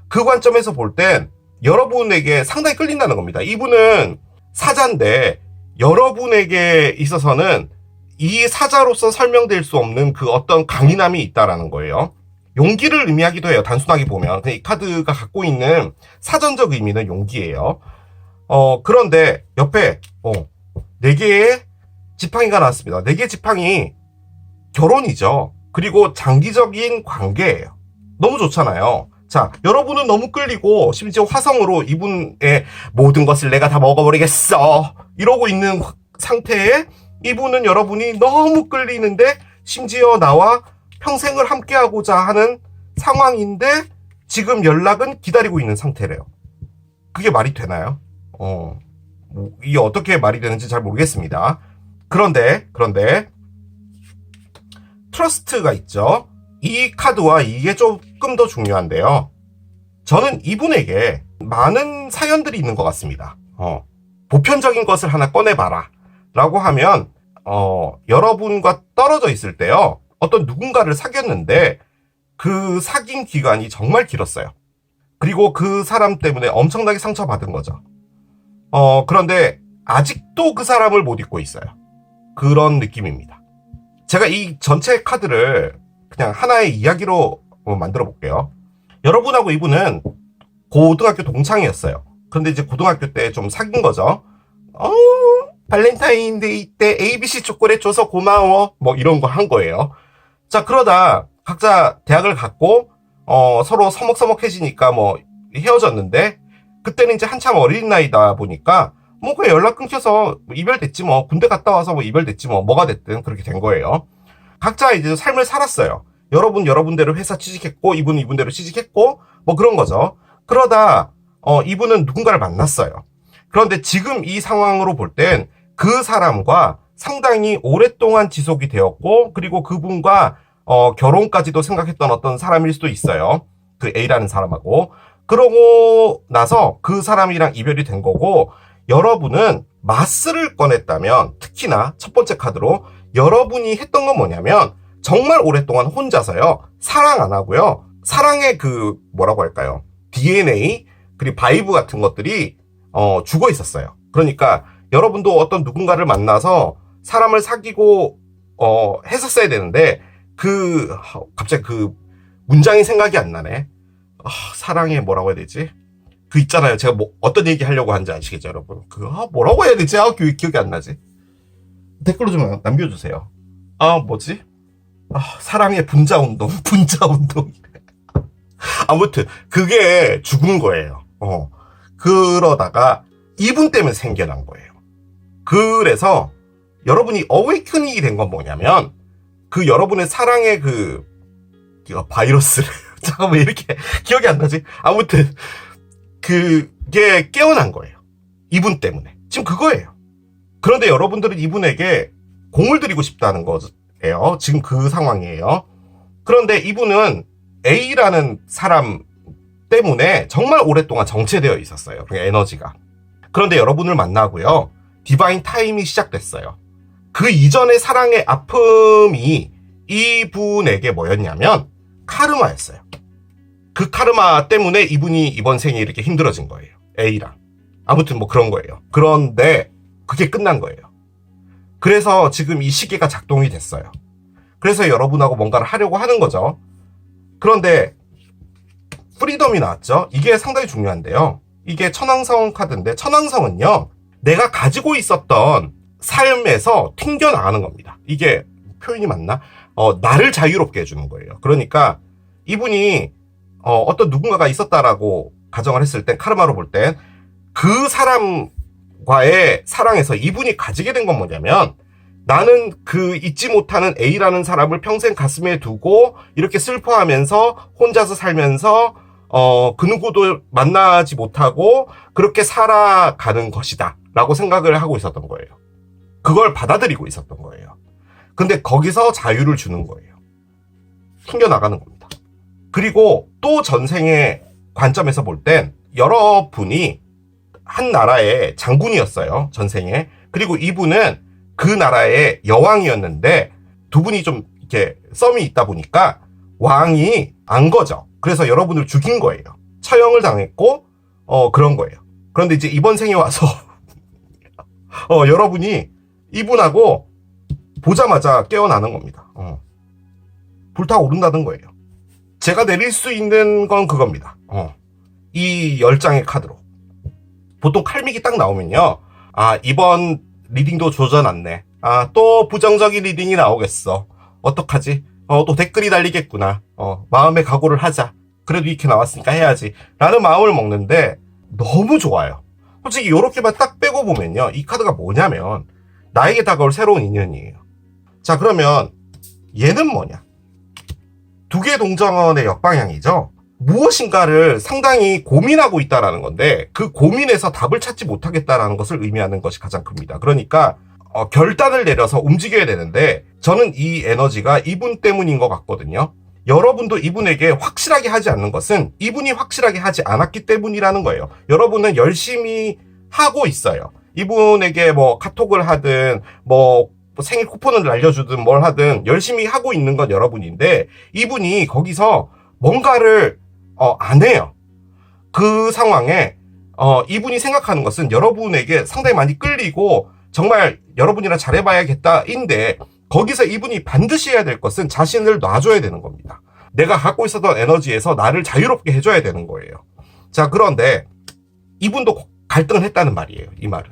그 관점에서 볼 땐 여러분에게 상당히 끌린다는 겁니다. 이분은 사자인데 여러분에게 있어서는 이 사자로서 설명될 수 없는 그 어떤 강인함이 있다라는 거예요. 용기를 의미하기도 해요. 단순하게 보면. 이 카드가 갖고 있는 사전적 의미는 용기예요. 그런데 옆에 4개의 지팡이가 나왔습니다. 4개의 지팡이 결혼이죠. 그리고 장기적인 관계예요. 너무 좋잖아요. 자, 여러분은 너무 끌리고 심지어 화성으로 이분의 모든 것을 내가 다 먹어버리겠어 이러고 있는 상태에 이분은 여러분이 너무 끌리는데 심지어 나와 평생을 함께하고자 하는 상황인데 지금 연락은 기다리고 있는 상태래요. 그게 말이 되나요? 이게 어떻게 말이 되는지 잘 모르겠습니다. 그런데 트러스트가 있죠. 이 카드와 이게 조금 더 중요한데요. 저는 이분에게 많은 사연들이 있는 것 같습니다. 보편적인 것을 하나 꺼내봐라 라고 하면 여러분과 떨어져 있을 때요. 어떤 누군가를 사귀었는데 그 사귄 기간이 정말 길었어요. 그리고 그 사람 때문에 엄청나게 상처받은 거죠. 그런데 아직도 그 사람을 못 잊고 있어요. 그런 느낌입니다. 제가 이 전체 카드를 그냥 하나의 이야기로 만들어 볼게요. 여러분하고 이분은 고등학교 동창이었어요. 그런데 이제 고등학교 때 좀 사귄 거죠. 발렌타인데이 때 ABC 초콜릿 줘서 고마워. 뭐 이런 거 한 거예요. 자, 그러다 각자 대학을 갔고, 서로 서먹서먹해지니까 뭐 헤어졌는데, 그때는 이제 한참 어린 나이다 보니까, 뭐 그냥 연락 끊겨서 이별됐지 뭐, 군대 갔다 와서 뭐 이별됐지 뭐, 뭐가 됐든 그렇게 된 거예요. 각자 이제 삶을 살았어요. 여러분대로 회사 취직했고, 이분은 이분대로 취직했고, 뭐 그런 거죠. 그러다, 이분은 누군가를 만났어요. 그런데 지금 이 상황으로 볼 땐 그 사람과 상당히 오랫동안 지속이 되었고, 그리고 그분과 결혼까지도 생각했던 어떤 사람일 수도 있어요. 그 A라는 사람하고. 그러고 나서 그 사람이랑 이별이 된 거고, 여러분은 마스를 꺼냈다면, 특히나 첫 번째 카드로 여러분이 했던 건 뭐냐면, 정말 오랫동안 혼자서요, 사랑 안 하고요, 사랑의 뭐라고 할까요? DNA, 그리고 바이브 같은 것들이, 죽어 있었어요. 그러니까, 여러분도 어떤 누군가를 만나서 사람을 사귀고, 했었어야 되는데, 갑자기 문장이 생각이 안 나네. 사랑에 뭐라고 해야 되지? 있잖아요. 제가 뭐, 어떤 얘기 하려고 하는지 아시겠죠, 여러분? 뭐라고 해야 되지? 기억이 안 나지? 댓글로 좀 남겨주세요. 뭐지? 사랑의 분자운동. 아무튼, 그게 죽은 거예요. 그러다가, 이분 때문에 생겨난 거예요. 그래서, 여러분이 어웨이크닝이 된 건 뭐냐면, 여러분의 사랑의 바이러스를, 잠깐만, 왜 이렇게 기억이 안 나지? 아무튼, 그게 깨어난 거예요. 이분 때문에. 지금 그거예요. 그런데 여러분들은 이분에게 공을 들이고 싶다는 거예요. 지금 그 상황이에요. 그런데 이분은 A라는 사람 때문에 정말 오랫동안 정체되어 있었어요. 그 에너지가. 그런데 여러분을 만나고요. 디바인 타임이 시작됐어요. 그 이전의 사랑의 아픔이 이분에게 뭐였냐면 카르마였어요. 그 카르마 때문에 이분이 이번 생에 이렇게 힘들어진 거예요. A랑. 아무튼 뭐 그런 거예요. 그런데 그게 끝난 거예요. 그래서 지금 이 시계가 작동이 됐어요. 그래서 여러분하고 뭔가를 하려고 하는 거죠. 그런데 프리덤이 나왔죠. 이게 상당히 중요한데요. 이게 천왕성 카드인데, 천왕성은요, 내가 가지고 있었던 삶에서 튕겨나가는 겁니다. 이게 표현이 맞나? 나를 자유롭게 해주는 거예요. 그러니까 이분이 어떤 누군가가 있었다라고 가정을 했을 땐, 카르마로 볼 땐 그 사람과의 사랑에서 이분이 가지게 된 건 뭐냐면, 나는 잊지 못하는 A라는 사람을 평생 가슴에 두고 이렇게 슬퍼하면서 혼자서 살면서 그 누구도 만나지 못하고 그렇게 살아가는 것이다 라고 생각을 하고 있었던 거예요. 그걸 받아들이고 있었던 거예요. 근데 거기서 자유를 주는 거예요. 튕겨나가는 겁니다. 그리고 또 전생의 관점에서 볼 땐 여러분이 한 나라의 장군이었어요. 전생에. 그리고 이분은 그 나라의 여왕이었는데 두 분이 좀 이렇게 썸이 있다 보니까 왕이 안 거죠. 그래서 여러분을 죽인 거예요. 처형을 당했고 그런 거예요. 그런데 이제 이번 생에 와서 여러분이 이분하고 보자마자 깨어나는 겁니다. 불타오른다는 거예요. 제가 내릴 수 있는 건 그겁니다. 이 10장의 카드로. 보통 칼믹이 딱 나오면요. 이번 리딩도 조져놨네. 또 부정적인 리딩이 나오겠어. 어떡하지? 또 댓글이 달리겠구나. 마음의 각오를 하자. 그래도 이렇게 나왔으니까 해야지. 라는 마음을 먹는데 너무 좋아요. 솔직히 요렇게만 딱 빼고 보면요. 이 카드가 뭐냐면 나에게 다가올 새로운 인연이에요. 자, 그러면 얘는 뭐냐? 두 개의 동정원의 역방향이죠. 무엇인가를 상당히 고민하고 있다라는 건데 그 고민에서 답을 찾지 못하겠다라는 것을 의미하는 것이 가장 큽니다. 그러니까 결단을 내려서 움직여야 되는데 저는 이 에너지가 이분 때문인 것 같거든요. 여러분도 이분에게 확실하게 하지 않는 것은 이분이 확실하게 하지 않았기 때문이라는 거예요. 여러분은 열심히 하고 있어요. 이분에게 뭐 카톡을 하든 뭐 생일 쿠폰을 알려주든 뭘 하든 열심히 하고 있는 건 여러분인데 이분이 거기서 뭔가를 안 해요. 그 상황에 이분이 생각하는 것은 여러분에게 상당히 많이 끌리고 정말 여러분이랑 잘해봐야겠다인데 거기서 이분이 반드시 해야 될 것은 자신을 놔줘야 되는 겁니다. 내가 갖고 있었던 에너지에서 나를 자유롭게 해줘야 되는 거예요. 자, 그런데 이분도 갈등을 했다는 말이에요. 이 말은.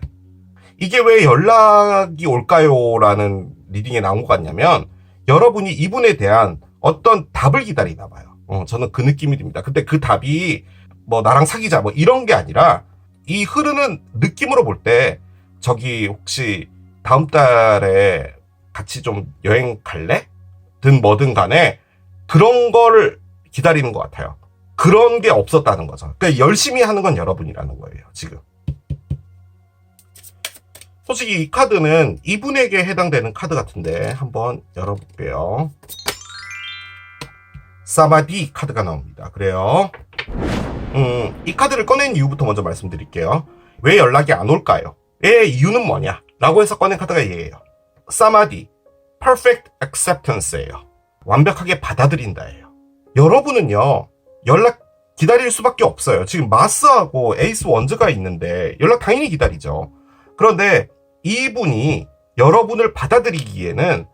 이게 왜 연락이 올까요? 라는 리딩에 나온 것 같냐면 여러분이 이분에 대한 어떤 답을 기다리나 봐요. 저는 그 느낌이 듭니다. 근데 그 답이 뭐 나랑 사귀자 뭐 이런 게 아니라 이 흐르는 느낌으로 볼 때 저기 혹시 다음 달에 같이 좀 여행 갈래? 든 뭐든 간에 그런 걸 기다리는 것 같아요. 그런 게 없었다는 거죠. 그러니까 열심히 하는 건 여러분이라는 거예요, 지금. 솔직히 이 카드는 이분에게 해당되는 카드 같은데 한번 열어볼게요. 사마디 카드가 나옵니다. 그래요. 이 카드를 꺼낸 이유부터 먼저 말씀드릴게요. 왜 연락이 안 올까요? 의 이유는 뭐냐? 라고 해서 꺼낸 카드가 얘예요. 사마디, perfect acceptance예요. 완벽하게 받아들인다예요. 여러분은요, 연락 기다릴 수밖에 없어요. 지금 마스하고 에이스 원즈가 있는데 연락 당연히 기다리죠. 그런데 이분이 여러분을 받아들이기에는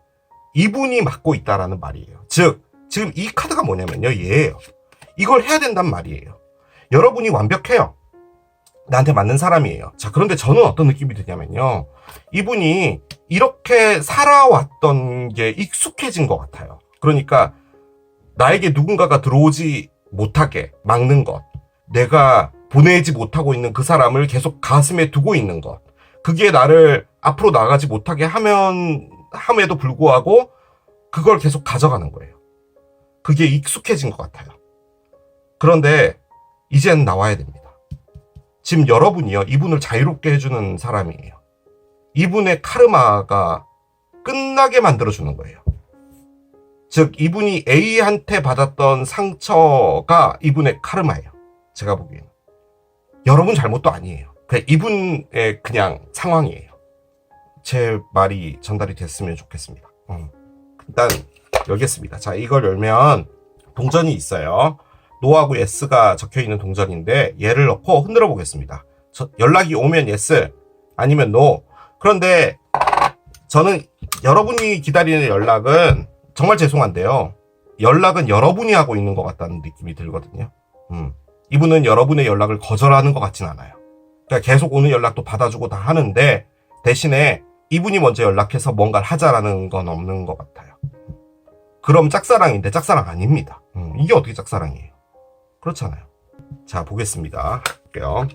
이분이 맡고 있다라는 말이에요. 즉, 지금 이 카드가 뭐냐면요, 얘예요. 이걸 해야 된단 말이에요. 여러분이 완벽해요. 나한테 맞는 사람이에요. 자, 그런데 저는 어떤 느낌이 드냐면요, 이분이 이렇게 살아왔던 게 익숙해진 것 같아요. 그러니까 나에게 누군가가 들어오지 못하게 막는 것, 내가 보내지 못하고 있는 그 사람을 계속 가슴에 두고 있는 것, 그게 나를 앞으로 나가지 못하게 함에도 불구하고 그걸 계속 가져가는 거예요. 그게 익숙해진 것 같아요. 그런데 이제는 나와야 됩니다. 지금 여러분이요, 이분을 자유롭게 해주는 사람이에요. 이분의 카르마가 끝나게 만들어주는 거예요. 즉, 이분이 A한테 받았던 상처가 이분의 카르마예요. 제가 보기에는. 여러분 잘못도 아니에요. 그냥 이분의 그냥 상황이에요. 제 말이 전달이 됐으면 좋겠습니다. 일단 열겠습니다. 자, 이걸 열면 동전이 있어요. 노하고 예스가 적혀있는 동전인데 얘를 넣고 흔들어 보겠습니다. 연락이 오면 예스, 아니면 노. 그런데 저는 여러분이 기다리는 연락은 정말 죄송한데요, 연락은 여러분이 하고 있는 것 같다는 느낌이 들거든요. 이분은 여러분의 연락을 거절하는 것 같진 않아요. 그러니까 계속 오는 연락도 받아주고 다 하는데 대신에 이분이 먼저 연락해서 뭔가를 하자라는 건 없는 것 같아요. 그럼 짝사랑인데 짝사랑 아닙니다. 이게 어떻게 짝사랑이에요? 그렇잖아요. 자, 보겠습니다. 할게요.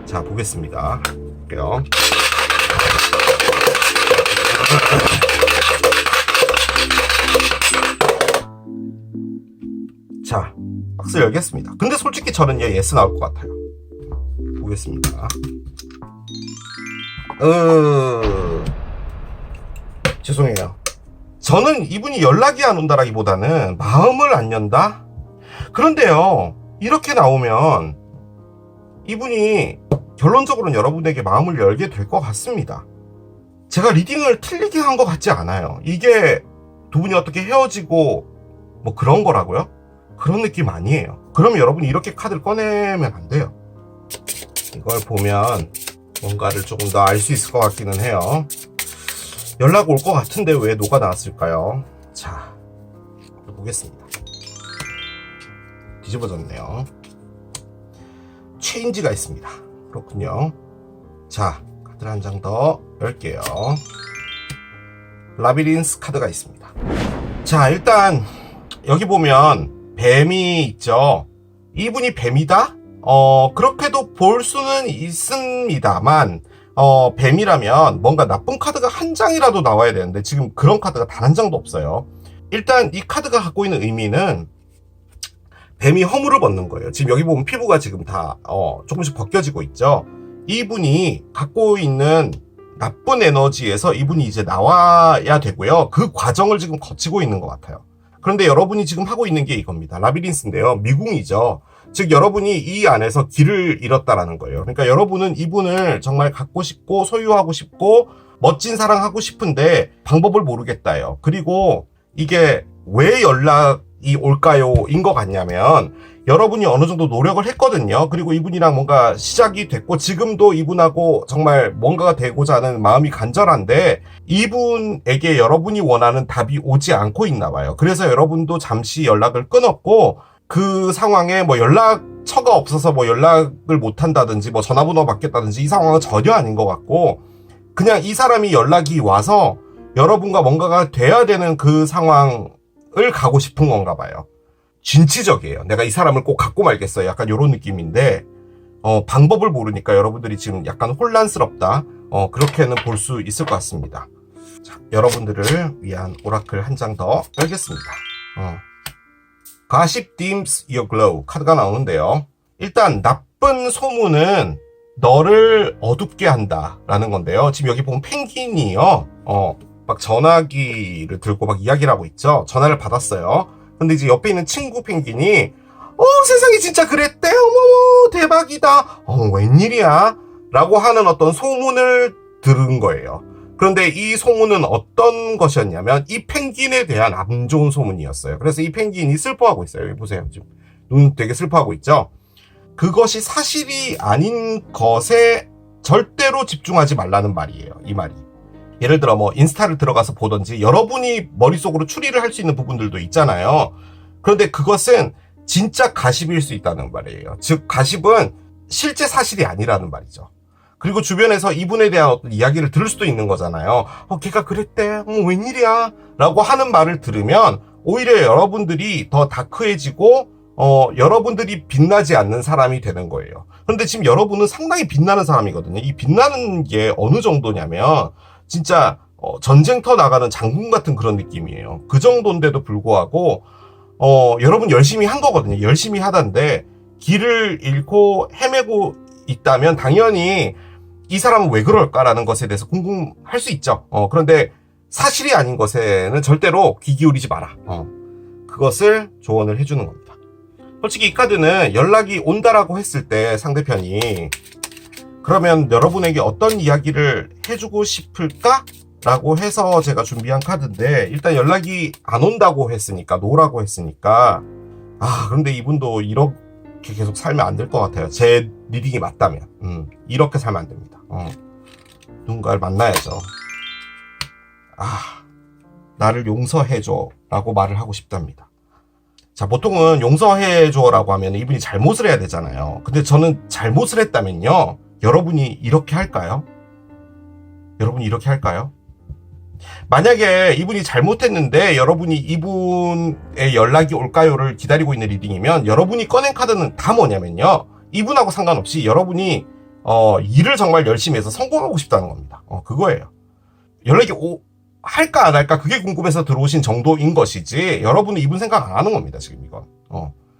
자, 보겠습니다. 할게요. 자, 박스 열겠습니다. 근데 솔직히 저는 얘 예스 나올 것 같아요. 보겠습니다. 죄송해요. 저는 이분이 연락이 안 온다라기보다는 마음을 안 연다? 그런데요, 이렇게 나오면 이분이 결론적으로는 여러분에게 마음을 열게 될 것 같습니다. 제가 리딩을 틀리게 한 것 같지 않아요. 이게 두 분이 어떻게 헤어지고 뭐 그런 거라고요? 그런 느낌 아니에요. 그러면 여러분이 이렇게 카드를 꺼내면 안 돼요. 이걸 보면 뭔가를 조금 더 알 수 있을 것 같기는 해요. 연락 올 것 같은데 왜 노가 나왔을까요? 자, 보겠습니다. 뒤집어졌네요. 체인지가 있습니다. 그렇군요. 자, 카드를 한 장 더 열게요. 라비린스 카드가 있습니다. 자, 일단 여기 보면 뱀이 있죠. 이분이 뱀이다? 그렇게도 볼 수는 있습니다만, 뱀이라면 뭔가 나쁜 카드가 한 장이라도 나와야 되는데 지금 그런 카드가 단 한 장도 없어요. 일단 이 카드가 갖고 있는 의미는 뱀이 허물을 벗는 거예요. 지금 여기 보면 피부가 지금 다 조금씩 벗겨지고 있죠. 이분이 갖고 있는 나쁜 에너지에서 이분이 이제 나와야 되고요. 그 과정을 지금 거치고 있는 것 같아요. 그런데 여러분이 지금 하고 있는 게 이겁니다. 라비린스인데요, 미궁이죠. 즉 여러분이 이 안에서 길을 잃었다라는 거예요. 그러니까 여러분은 이분을 정말 갖고 싶고 소유하고 싶고 멋진 사랑하고 싶은데 방법을 모르겠다예요. 그리고 이게 왜 연락 올까요?인 것 같냐면 여러분이 어느 정도 노력을 했거든요. 그리고 이분이랑 뭔가 시작이 됐고 지금도 이분하고 정말 뭔가가 되고자 하는 마음이 간절한데 이분에게 여러분이 원하는 답이 오지 않고 있나 봐요. 그래서 여러분도 잠시 연락을 끊었고 그 상황에 뭐 연락처가 없어서 뭐 연락을 못 한다든지 뭐 전화번호 바뀌었다든지 이 상황은 전혀 아닌 것 같고 그냥 이 사람이 연락이 와서 여러분과 뭔가가 돼야 되는 그 상황을 가고 싶은 건가 봐요. 진취적이에요. 내가 이 사람을 꼭 갖고 말겠어요. 약간 이런 느낌인데 방법을 모르니까 여러분들이 지금 약간 혼란스럽다. 그렇게는 볼 수 있을 것 같습니다. 자, 여러분들을 위한 오라클 한 장 더 열겠습니다. Gossip dims your glow 카드가 나오는데요. 일단 나쁜 소문은 너를 어둡게 한다라는 건데요. 지금 여기 보면 펭귄이요. 막 전화기를 들고 막 이야기를 하고 있죠. 전화를 받았어요. 근데 이제 옆에 있는 친구 펭귄이 세상이 진짜 그랬대. 어머 대박이다. 웬일이야? 라고 하는 어떤 소문을 들은 거예요. 그런데 이 소문은 어떤 것이었냐면 이 펭귄에 대한 안 좋은 소문이었어요. 그래서 이 펭귄이 슬퍼하고 있어요. 여기 보세요. 지금 눈 되게 슬퍼하고 있죠. 그것이 사실이 아닌 것에 절대로 집중하지 말라는 말이에요. 이 말이. 예를 들어 뭐 인스타를 들어가서 보든지 여러분이 머릿속으로 추리를 할 수 있는 부분들도 있잖아요. 그런데 그것은 진짜 가십일 수 있다는 말이에요. 즉 가십은 실제 사실이 아니라는 말이죠. 그리고 주변에서 이분에 대한 어떤 이야기를 들을 수도 있는 거잖아요. 걔가 그랬대. 웬일이야? 라고 하는 말을 들으면 오히려 여러분들이 더 다크해지고 여러분들이 빛나지 않는 사람이 되는 거예요. 그런데 지금 여러분은 상당히 빛나는 사람이거든요. 이 빛나는 게 어느 정도냐면 진짜 전쟁터 나가는 장군 같은 그런 느낌이에요. 그 정도인데도 불구하고 여러분 열심히 한 거거든요. 열심히 하던데 길을 잃고 헤매고 있다면 당연히 이 사람은 왜 그럴까라는 것에 대해서 궁금할 수 있죠. 그런데 사실이 아닌 것에는 절대로 귀 기울이지 마라. 그것을 조언을 해주는 겁니다. 솔직히 이 카드는 연락이 온다라고 했을 때 상대편이 그러면 여러분에게 어떤 이야기를 해주고 싶을까? 라고 해서 제가 준비한 카드인데 일단 연락이 안 온다고 했으니까 노라고 했으니까 그런데 이분도 이렇게 계속 살면 안 될 것 같아요. 제 리딩이 맞다면 이렇게 살면 안 됩니다. 누군가를 만나야죠. 나를 용서해줘 라고 말을 하고 싶답니다. 자, 보통은 용서해줘 라고 하면 이분이 잘못을 해야 되잖아요. 근데 저는 잘못을 했다면요 여러분이 이렇게 할까요? 여러분이 이렇게 할까요? 만약에 이분이 잘못했는데 여러분이 이분의 연락이 올까요를 기다리고 있는 리딩이면 여러분이 꺼낸 카드는 다 뭐냐면요 이분하고 상관없이 여러분이 일을 정말 열심히 해서 성공하고 싶다는 겁니다. 그거예요. 연락이 할까 안 할까 그게 궁금해서 들어오신 정도인 것이지 여러분은 이분 생각 안 하는 겁니다. 지금 이건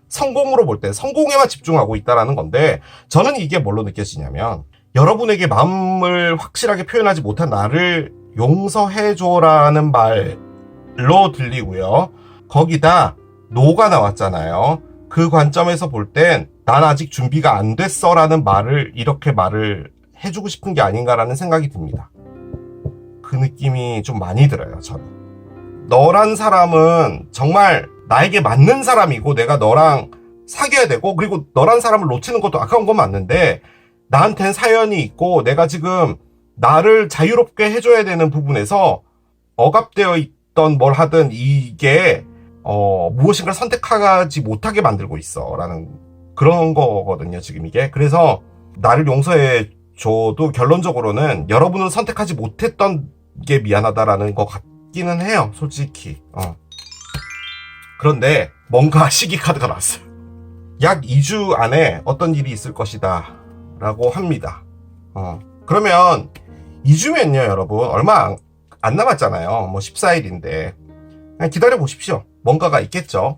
성공으로 볼 때 성공에만 집중하고 있다라는 건데 저는 이게 뭘로 느껴지냐면 여러분에게 마음을 확실하게 표현하지 못한 나를 용서해줘라는 말로 들리고요. 거기다 노가 나왔잖아요. 그 관점에서 볼 땐 난 아직 준비가 안 됐어라는 말을 이렇게 말을 해주고 싶은 게 아닌가라는 생각이 듭니다. 그 느낌이 좀 많이 들어요. 저는 너란 사람은 정말 나에게 맞는 사람이고 내가 너랑 사귀어야 되고 그리고 너란 사람을 놓치는 것도 아까운 건 맞는데 나한텐 사연이 있고 내가 지금 나를 자유롭게 해줘야 되는 부분에서 억압되어 있던 뭘 하든 이게 무엇인가를 선택하지 못하게 만들고 있어 라는 그런 거거든요. 지금 이게 그래서 나를 용서해 줘도 결론적으로는 여러분은 선택하지 못했던 게 미안하다라는 것 같기는 해요. 솔직히 그런데 뭔가 시기 카드가 나왔어요. 약 2주 안에 어떤 일이 있을 것이다 라고 합니다. 그러면 2주면요 여러분 얼마 안 남았잖아요. 뭐 14일인데 그냥 기다려 보십시오. 뭔가가 있겠죠.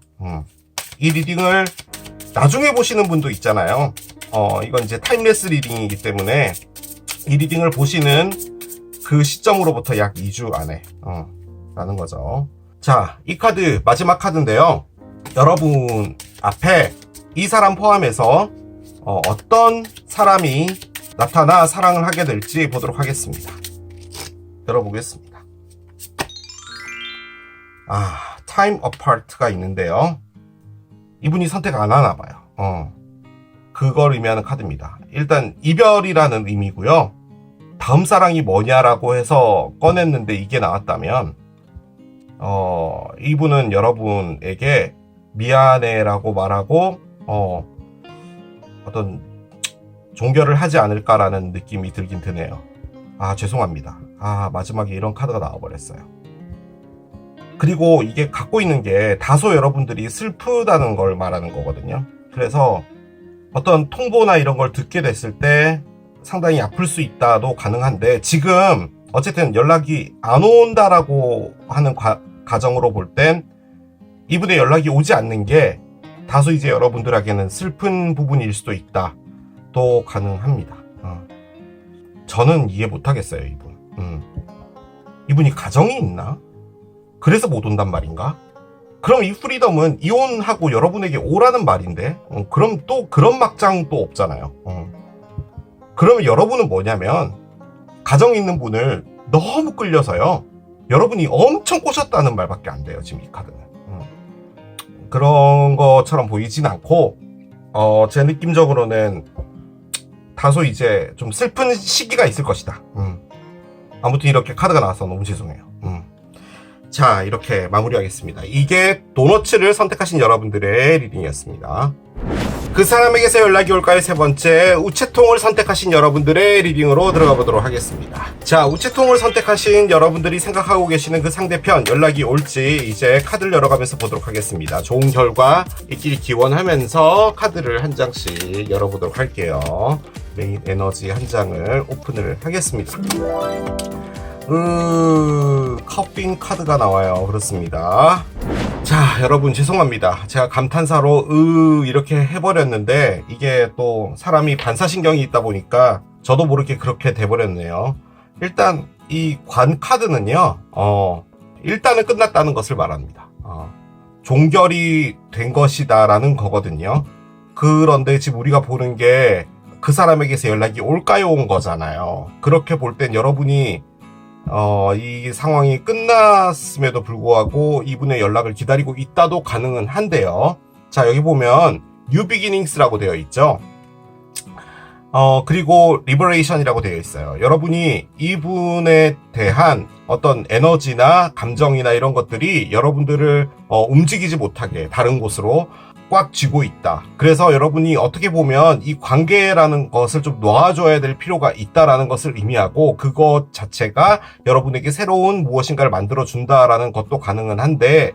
이 리딩을 나중에 보시는 분도 있잖아요. 이건 이제 타임레스 리딩이기 때문에 이 리딩을 보시는 그 시점으로부터 약 2주 안에 라는 거죠. 자, 이 카드 마지막 카드인데요. 여러분 앞에 이 사람 포함해서 어떤 사람이 나타나 사랑을 하게 될지 보도록 하겠습니다. 열어보겠습니다. Time Apart가 있는데요. 이분이 선택 안 하나 봐요. 그걸 의미하는 카드입니다. 일단 이별이라는 의미고요. 다음 사랑이 뭐냐라고 해서 꺼냈는데 이게 나왔다면 이분은 여러분에게 미안해라고 말하고 어떤 종결을 하지 않을까라는 느낌이 들긴 드네요. 아, 죄송합니다. 마지막에 이런 카드가 나와버렸어요. 그리고 이게 갖고 있는 게 다소 여러분들이 슬프다는 걸 말하는 거거든요. 그래서 어떤 통보나 이런 걸 듣게 됐을 때 상당히 아플 수 있다도 가능한데, 지금 어쨌든 연락이 안 온다라고 하는 가정으로 볼 땐 이분의 연락이 오지 않는 게 다소 이제 여러분들에게는 슬픈 부분일 수도 있다 또 가능합니다. 저는 이해 못하겠어요, 이분. 이분이 가정이 있나? 그래서 못 온단 말인가? 그럼 이 프리덤은 이혼하고 여러분에게 오라는 말인데, 그럼 또 그런 막장 또 없잖아요. 그러면 여러분은 뭐냐면, 가정 있는 분을 너무 끌려서요, 여러분이 엄청 꼬셨다는 말밖에 안 돼요, 지금 이 카드는. 그런 것처럼 보이진 않고, 제 느낌적으로는 다소 이제 좀 슬픈 시기가 있을 것이다. 아무튼 이렇게 카드가 나와서 너무 죄송해요. 자, 이렇게 마무리하겠습니다. 이게 도너츠를 선택하신 여러분들의 리딩이었습니다. 그 사람에게서 연락이 올까요? 세 번째, 우체통을 선택하신 여러분들의 리딩으로 들어가 보도록 하겠습니다. 자, 우체통을 선택하신 여러분들이 생각하고 계시는 그 상대편 연락이 올지 이제 카드를 열어가면서 보도록 하겠습니다. 좋은 결과 있길 기원하면서 카드를 한 장씩 열어보도록 할게요. 메인 에너지 한 장을 오픈을 하겠습니다. 커빙 카드가 나와요. 그렇습니다. 자, 여러분 죄송합니다. 제가 감탄사로 이렇게 해버렸는데 이게 또 사람이 반사신경이 있다 보니까 저도 모르게 그렇게 돼버렸네요. 일단 이 관 카드는요, 일단은 끝났다는 것을 말합니다. 종결이 된 것이다 라는 거거든요. 그런데 지금 우리가 보는 게 그 사람에게서 연락이 올까요? 온 거잖아요. 그렇게 볼 땐 여러분이 이 상황이 끝났음에도 불구하고 이분의 연락을 기다리고 있다도 가능은 한데요. 자, 여기 보면 New Beginnings라고 되어 있죠. 그리고 Liberation이라고 되어 있어요. 여러분이 이분에 대한 어떤 에너지나 감정이나 이런 것들이 여러분들을 움직이지 못하게 다른 곳으로 꽉 쥐고 있다. 그래서 여러분이 어떻게 보면 이 관계라는 것을 좀 놓아줘야 될 필요가 있다라는 것을 의미하고, 그것 자체가 여러분에게 새로운 무엇인가를 만들어준다라는 것도 가능은 한데,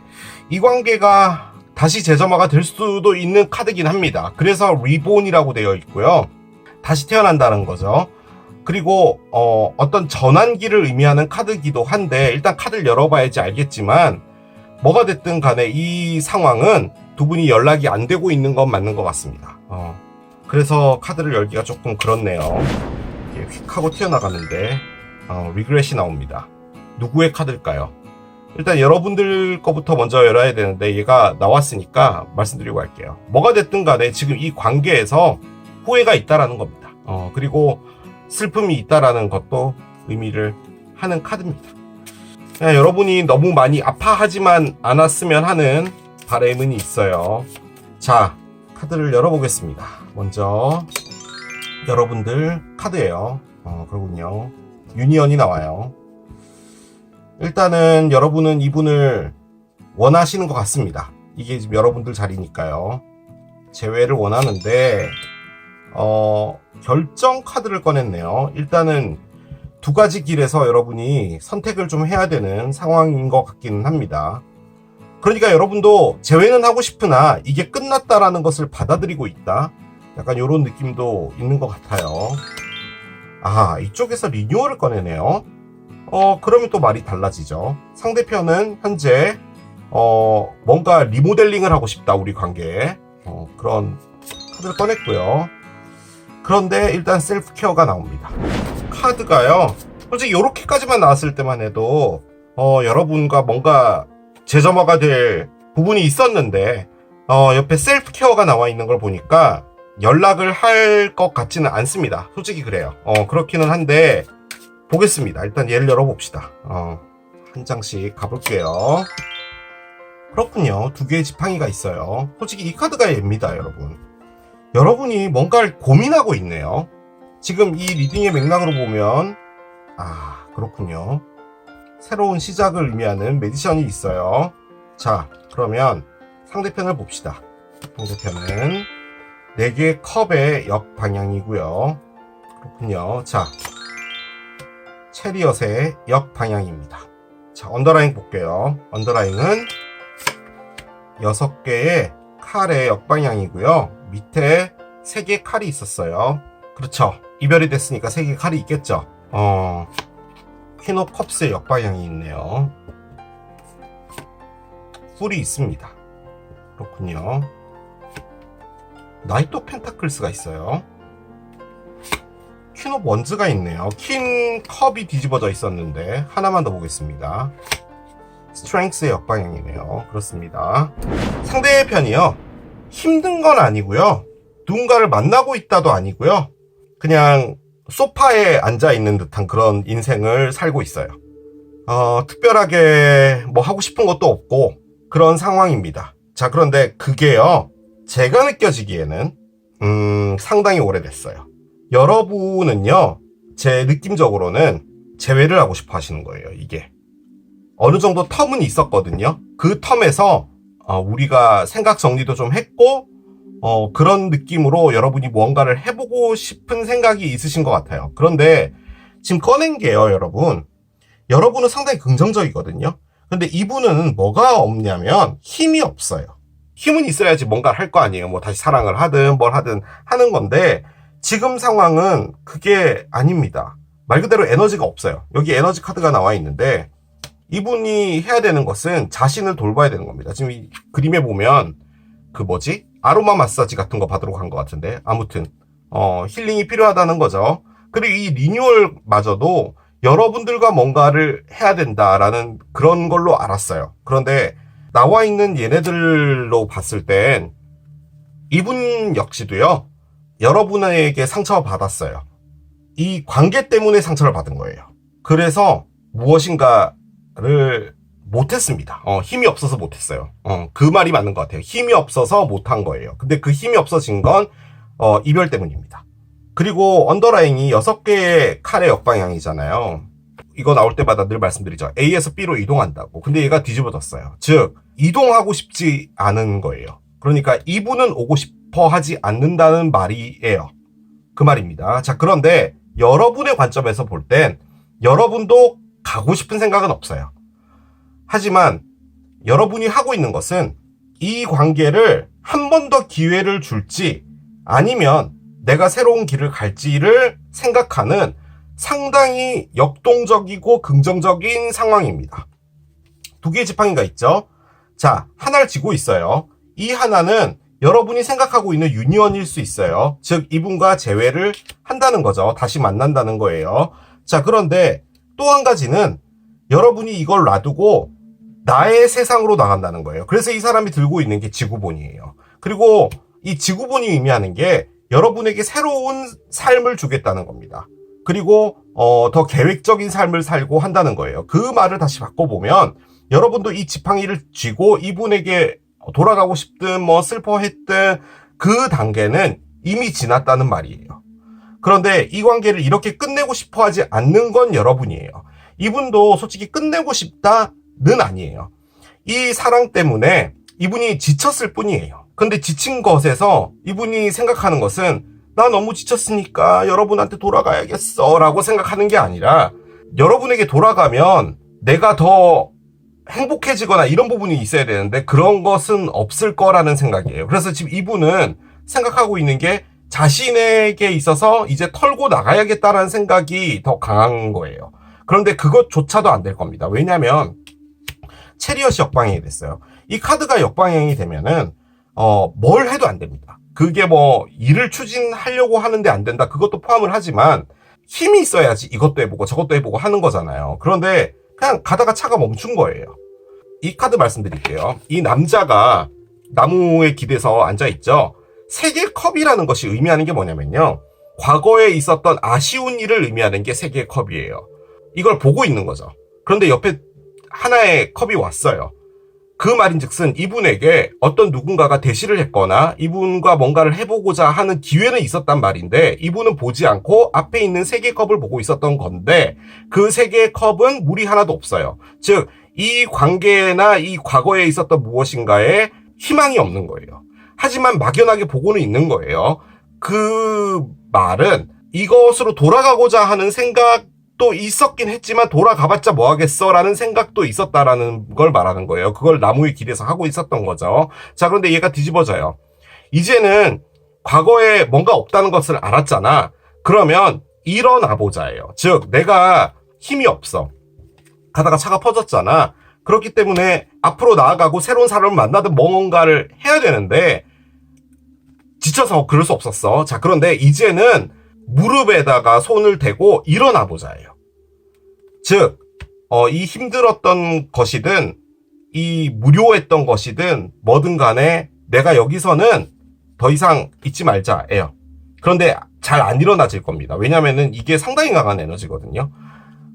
이 관계가 다시 재점화가 될 수도 있는 카드긴 합니다. 그래서 리본이라고 되어 있고요. 다시 태어난다는 거죠. 그리고 어떤 전환기를 의미하는 카드기도 한데, 일단 카드를 열어봐야지 알겠지만 뭐가 됐든 간에 이 상황은 두 분이 연락이 안 되고 있는 건 맞는 것 같습니다. 그래서 카드를 열기가 조금 그렇네요. 이렇게 휙 하고 튀어나가는데 리그렛이 나옵니다. 누구의 카드일까요? 일단 여러분들 거부터 먼저 열어야 되는데 얘가 나왔으니까 말씀드리고 갈게요. 뭐가 됐든 간에 지금 이 관계에서 후회가 있다라는 겁니다. 그리고 슬픔이 있다라는 것도 의미를 하는 카드입니다. 그냥 여러분이 너무 많이 아파하지만 않았으면 하는 바람은 있어요. 자, 카드를 열어보겠습니다. 먼저 여러분들 카드예요. 그러군요. 유니언이 나와요. 일단은 여러분은 이분을 원하시는 것 같습니다. 이게 지금 여러분들 자리니까요. 재회를 원하는데 결정 카드를 꺼냈네요. 일단은 두 가지 길에서 여러분이 선택을 좀 해야 되는 상황인 것 같기는 합니다. 그러니까 여러분도 재회는 하고 싶으나 이게 끝났다라는 것을 받아들이고 있다. 약간 이런 느낌도 있는 것 같아요. 이쪽에서 리뉴얼을 꺼내네요. 그러면 또 말이 달라지죠. 상대편은 현재 뭔가 리모델링을 하고 싶다, 우리 관계에. 그런 카드를 꺼냈고요. 그런데 일단 셀프 케어가 나옵니다. 카드가요, 솔직히 이렇게까지만 나왔을 때만 해도 여러분과 뭔가 재점화가 될 부분이 있었는데 옆에 셀프 케어가 나와 있는 걸 보니까 연락을 할 것 같지는 않습니다. 솔직히 그래요. 그렇기는 한데 보겠습니다. 일단 얘를 열어봅시다. 한 장씩 가볼게요. 그렇군요. 두 개의 지팡이가 있어요. 솔직히 이 카드가 얘입니다, 여러분. 여러분이 뭔가를 고민하고 있네요. 지금 이 리딩의 맥락으로 보면 그렇군요. 새로운 시작을 의미하는 매지션이 있어요. 자, 그러면 상대편을 봅시다. 상대편은 4개의 컵의 역방향이고요. 그렇군요. 자, 체리엇의 역방향입니다. 자, 언더라인 볼게요. 언더라인은 6개의 칼의 역방향이고요. 밑에 3개의 칼이 있었어요. 그렇죠. 이별이 됐으니까 3개의 칼이 있겠죠. 퀸 오브 컵스의 역방향이 있네요. 뿔이 있습니다. 그렇군요. 나이트 오브 펜타클스가 있어요. 퀸 오브 원즈가 있네요. 퀸 컵이 뒤집어져 있었는데 하나만 더 보겠습니다. 스트렝스의 역방향이네요. 그렇습니다. 상대의 편이요. 힘든 건 아니고요. 누군가를 만나고 있다도 아니고요. 그냥 소파에 앉아있는 듯한 그런 인생을 살고 있어요. 특별하게 뭐 하고 싶은 것도 없고 그런 상황입니다. 자, 그런데 그게요. 제가 느껴지기에는 상당히 오래됐어요. 여러분은요. 제 느낌적으로는 재회를 하고 싶어 하시는 거예요. 이게. 어느 정도 텀은 있었거든요. 그 텀에서 우리가 생각 정리도 좀 했고 그런 느낌으로 여러분이 무언가를 해보고 싶은 생각이 있으신 것 같아요. 그런데 지금 꺼낸 게요, 여러분. 여러분은 상당히 긍정적이거든요. 근데 이분은 뭐가 없냐면 힘이 없어요. 힘은 있어야지 뭔가를 할 거 아니에요. 뭐 다시 사랑을 하든 뭘 하든 하는 건데 지금 상황은 그게 아닙니다. 말 그대로 에너지가 없어요. 여기 에너지 카드가 나와 있는데 이분이 해야 되는 것은 자신을 돌봐야 되는 겁니다. 지금 이 그림에 보면 아로마 마사지 같은 거 받으러 간 것 같은데 아무튼 힐링이 필요하다는 거죠. 그리고 이 리뉴얼마저도 여러분들과 뭔가를 해야 된다라는 그런 걸로 알았어요. 그런데 나와 있는 얘네들로 봤을 땐 이분 역시도요. 여러분에게 상처를 받았어요. 이 관계 때문에 상처를 받은 거예요. 그래서 무엇인가를 못했습니다. 힘이 없어서 못했어요. 그 말이 맞는 것 같아요. 힘이 없어서 못한 거예요. 근데 그 힘이 없어진 건 이별 때문입니다. 그리고 언더라인이 6개의 칼의 역방향이잖아요. 이거 나올 때마다 늘 말씀드리죠. A에서 B로 이동한다고. 근데 얘가 뒤집어졌어요. 즉 이동하고 싶지 않은 거예요. 그러니까 이분은 오고 싶어 하지 않는다는 말이에요. 그 말입니다. 자, 그런데 여러분의 관점에서 볼 땐 여러분도 가고 싶은 생각은 없어요. 하지만 여러분이 하고 있는 것은 이 관계를 한 번 더 기회를 줄지 아니면 내가 새로운 길을 갈지를 생각하는 상당히 역동적이고 긍정적인 상황입니다. 2개의 지팡이가 있죠. 자, 하나를 쥐고 있어요. 이 하나는 여러분이 생각하고 있는 유니언일 수 있어요. 즉 이분과 재회를 한다는 거죠. 다시 만난다는 거예요. 자, 그런데 또 한 가지는 여러분이 이걸 놔두고 나의 세상으로 나간다는 거예요. 그래서 이 사람이 들고 있는 게 지구본이에요. 그리고 이 지구본이 의미하는 게 여러분에게 새로운 삶을 주겠다는 겁니다. 그리고 더 계획적인 삶을 살고 한다는 거예요. 그 말을 다시 바꿔보면 여러분도 이 지팡이를 쥐고 이분에게 돌아가고 싶든 뭐 슬퍼했든 그 단계는 이미 지났다는 말이에요. 그런데 이 관계를 이렇게 끝내고 싶어 하지 않는 건 여러분이에요. 이분도 솔직히 끝내고 싶다는 아니에요. 이 사랑 때문에 이분이 지쳤을 뿐이에요. 근데 지친 것에서 이분이 생각하는 것은 나 너무 지쳤으니까 여러분한테 돌아가야겠어 라고 생각하는 게 아니라 여러분에게 돌아가면 내가 더 행복해지거나 이런 부분이 있어야 되는데 그런 것은 없을 거라는 생각이에요. 그래서 지금 이분은 생각하고 있는 게 자신에게 있어서 이제 털고 나가야겠다라는 생각이 더 강한 거예요. 그런데 그것조차도 안 될 겁니다. 왜냐면 체리엇이 역방향이 됐어요. 이 카드가 역방향이 되면은 뭘 해도 안 됩니다. 그게 뭐 일을 추진하려고 하는데 안 된다 그것도 포함을 하지만 힘이 있어야지 이것도 해보고 저것도 해보고 하는 거잖아요. 그런데 그냥 가다가 차가 멈춘 거예요. 이 카드 말씀드릴게요. 이 남자가 나무에 기대서 앉아있죠. 세계 컵이라는 것이 의미하는 게 뭐냐면요. 과거에 있었던 아쉬운 일을 의미하는 게 세계 컵이에요. 이걸 보고 있는 거죠. 그런데 옆에 하나의 컵이 왔어요. 그 말인즉슨 이분에게 어떤 누군가가 대시를 했거나 이분과 뭔가를 해보고자 하는 기회는 있었단 말인데 이분은 보지 않고 앞에 있는 세 개의 컵을 보고 있었던 건데 그 세 개의 컵은 물이 하나도 없어요. 즉, 이 관계나 이 과거에 있었던 무엇인가에 희망이 없는 거예요. 하지만 막연하게 보고는 있는 거예요. 그 말은 이것으로 돌아가고자 하는 생각도 있었긴 했지만 돌아가봤자 뭐하겠어 라는 생각도 있었다라는 걸 말하는 거예요. 그걸 나무의 길에서 하고 있었던 거죠. 자, 그런데 얘가 뒤집어져요. 이제는 과거에 뭔가 없다는 것을 알았잖아. 그러면 일어나 보자예요. 즉, 내가 힘이 없어. 가다가 차가 퍼졌잖아. 그렇기 때문에 앞으로 나아가고 새로운 사람을 만나든 뭔가를 해야 되는데 지쳐서 그럴 수 없었어. 자, 그런데 이제는 무릎에다가 손을 대고 일어나 보자예요. 즉, 이 힘들었던 것이든 이 무료했던 것이든 뭐든 간에 내가 여기서는 더 이상 있지 말자예요. 그런데 잘 안 일어나질 겁니다. 왜냐면은 이게 상당히 강한 에너지거든요.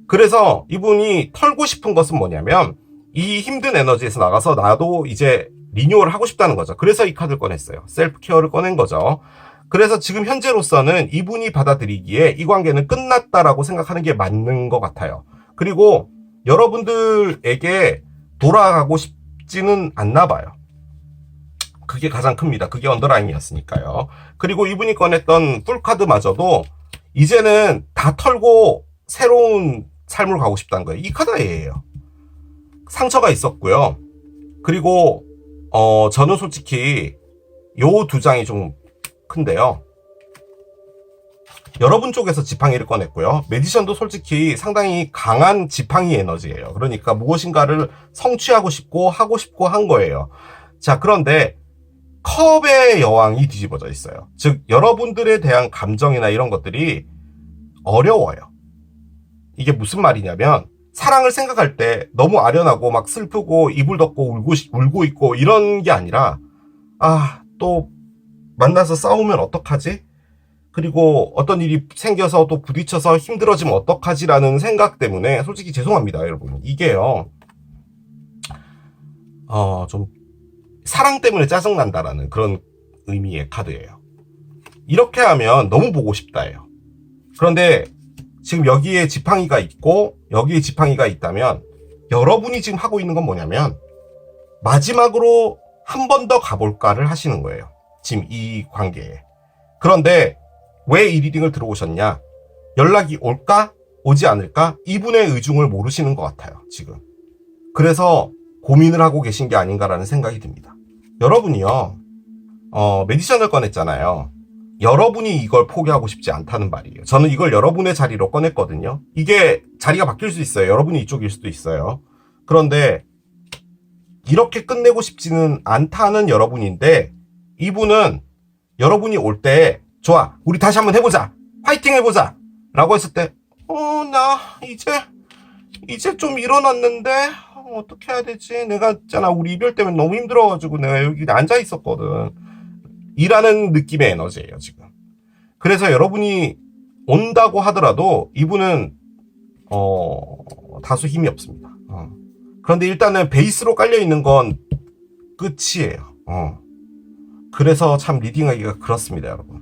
그래서 이분이 털고 싶은 것은 뭐냐면 이 힘든 에너지에서 나가서 나도 이제 리뉴얼을 하고 싶다는 거죠. 그래서 이 카드를 꺼냈어요. 셀프 케어를 꺼낸 거죠. 그래서 지금 현재로서는 이분이 받아들이기에 이 관계는 끝났다라고 생각하는 게 맞는 것 같아요. 그리고 여러분들에게 돌아가고 싶지는 않나 봐요. 그게 가장 큽니다. 그게 언더라인이었으니까요. 그리고 이분이 꺼냈던 풀카드마저도 이제는 다 털고 새로운 삶을 가고 싶다는 거예요. 이 카드예요. 상처가 있었고요. 그리고 저는 솔직히 요 두 장이 좀 큰데요. 여러분 쪽에서 지팡이를 꺼냈고요. 매지션도 솔직히 상당히 강한 지팡이 에너지예요. 그러니까 무엇인가를 성취하고 싶고 하고 싶고 한 거예요. 자, 그런데 컵의 여왕이 뒤집어져 있어요. 즉, 여러분들에 대한 감정이나 이런 것들이 어려워요. 이게 무슨 말이냐면 사랑을 생각할 때 너무 아련하고 막 슬프고 이불 덮고 울고 있고 이런 게 아니라 또 만나서 싸우면 어떡하지? 그리고 어떤 일이 생겨서 또 부딪혀서 힘들어지면 어떡하지라는 생각 때문에 솔직히 죄송합니다, 여러분. 이게요. 좀 사랑 때문에 짜증난다라는 그런 의미의 카드예요. 이렇게 하면 너무 보고 싶다예요. 그런데 지금 여기에 지팡이가 있고 여기에 지팡이가 있다면 여러분이 지금 하고 있는 건 뭐냐면 마지막으로 한 번 더 가볼까를 하시는 거예요. 지금 이 관계에. 그런데 왜 이 리딩을 들어오셨냐? 연락이 올까? 오지 않을까? 이분의 의중을 모르시는 것 같아요, 지금. 그래서 고민을 하고 계신 게 아닌가라는 생각이 듭니다. 여러분이요, 메디션을 꺼냈잖아요. 여러분이 이걸 포기하고 싶지 않다는 말이에요. 저는 이걸 여러분의 자리로 꺼냈거든요. 이게 자리가 바뀔 수 있어요. 여러분이 이쪽일 수도 있어요. 그런데 이렇게 끝내고 싶지는 않다는 여러분인데 이분은 여러분이 올 때 좋아, 우리 다시 한번 해보자, 화이팅 해보자 라고 했을 때 나 이제 좀 일어났는데 어떻게 해야 되지? 내가 있잖아, 우리 이별 때문에 너무 힘들어가지고 내가 여기 앉아 있었거든 이라는 느낌의 에너지예요, 지금. 그래서 여러분이 온다고 하더라도 이분은 다소 힘이 없습니다. 그런데 일단은 베이스로 깔려있는 건 끝이에요. 그래서 참 리딩하기가 그렇습니다, 여러분.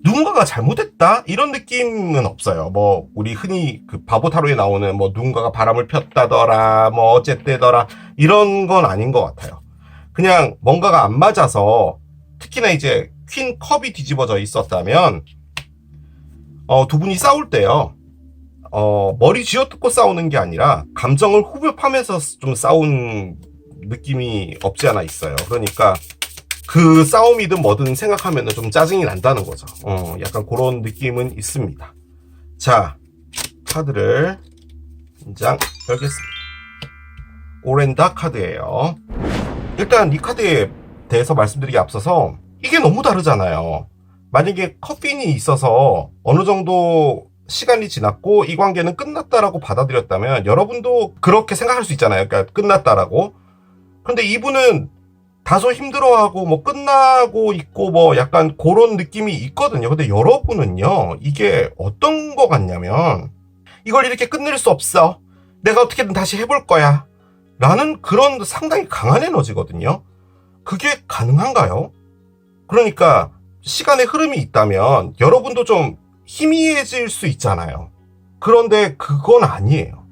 누군가가 잘못했다? 이런 느낌은 없어요. 뭐 우리 흔히 그 바보 타로에 나오는 뭐 누군가가 바람을 폈다더라, 뭐 어쨌대더라, 이런 건 아닌 것 같아요. 그냥 뭔가가 안 맞아서, 특히나 이제 퀸 컵이 뒤집어져 있었다면 두 분이 싸울 때요, 머리 쥐어뜯고 싸우는 게 아니라 감정을 후벼파면서 좀 싸운 느낌이 없지 않아 있어요. 그러니까 그 싸움이든 뭐든 생각하면 좀 짜증이 난다는 거죠. 약간 그런 느낌은 있습니다. 자, 카드를 한 장 열겠습니다. 오렌다 카드예요. 일단 이 카드에 대해서 말씀드리기 앞서서 이게 너무 다르잖아요. 만약에 컵빈이 있어서 어느 정도 시간이 지났고 이 관계는 끝났다라고 받아들였다면 여러분도 그렇게 생각할 수 있잖아요. 그러니까 끝났다라고. 근데 이분은 다소 힘들어하고 뭐 끝나고 있고 뭐 약간 그런 느낌이 있거든요. 근데 여러분은요, 이게 어떤 거 같냐면 이걸 이렇게 끝낼 수 없어, 내가 어떻게든 다시 해볼 거야 라는 그런 상당히 강한 에너지거든요. 그게 가능한가요? 그러니까 시간의 흐름이 있다면 여러분도 좀 희미해질 수 있잖아요. 그런데 그건 아니에요.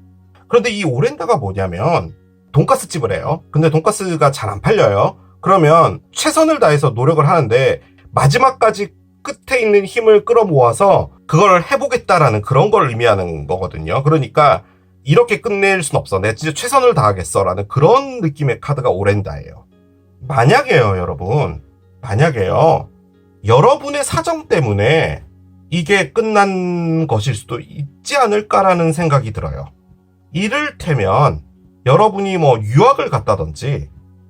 그런데 이 오렌다가 뭐냐면 돈가스 집을 해요. 근데 돈가스가 잘 안 팔려요. 그러면 최선을 다해서 노력을 하는데 마지막까지 끝에 있는 힘을 끌어모아서 그걸 해보겠다라는 그런 걸 의미하는 거거든요. 그러니까 이렇게 끝낼 순 없어. 내가 진짜 최선을 다하겠어. 라는 그런 느낌의 카드가 오렌다예요. 만약에요, 여러분. 만약에요. 여러분의 사정 때문에 이게 끝난 것일 수도 있지 않을까라는 생각이 들어요. 이를테면 여러분이 뭐 유학을 갔다든지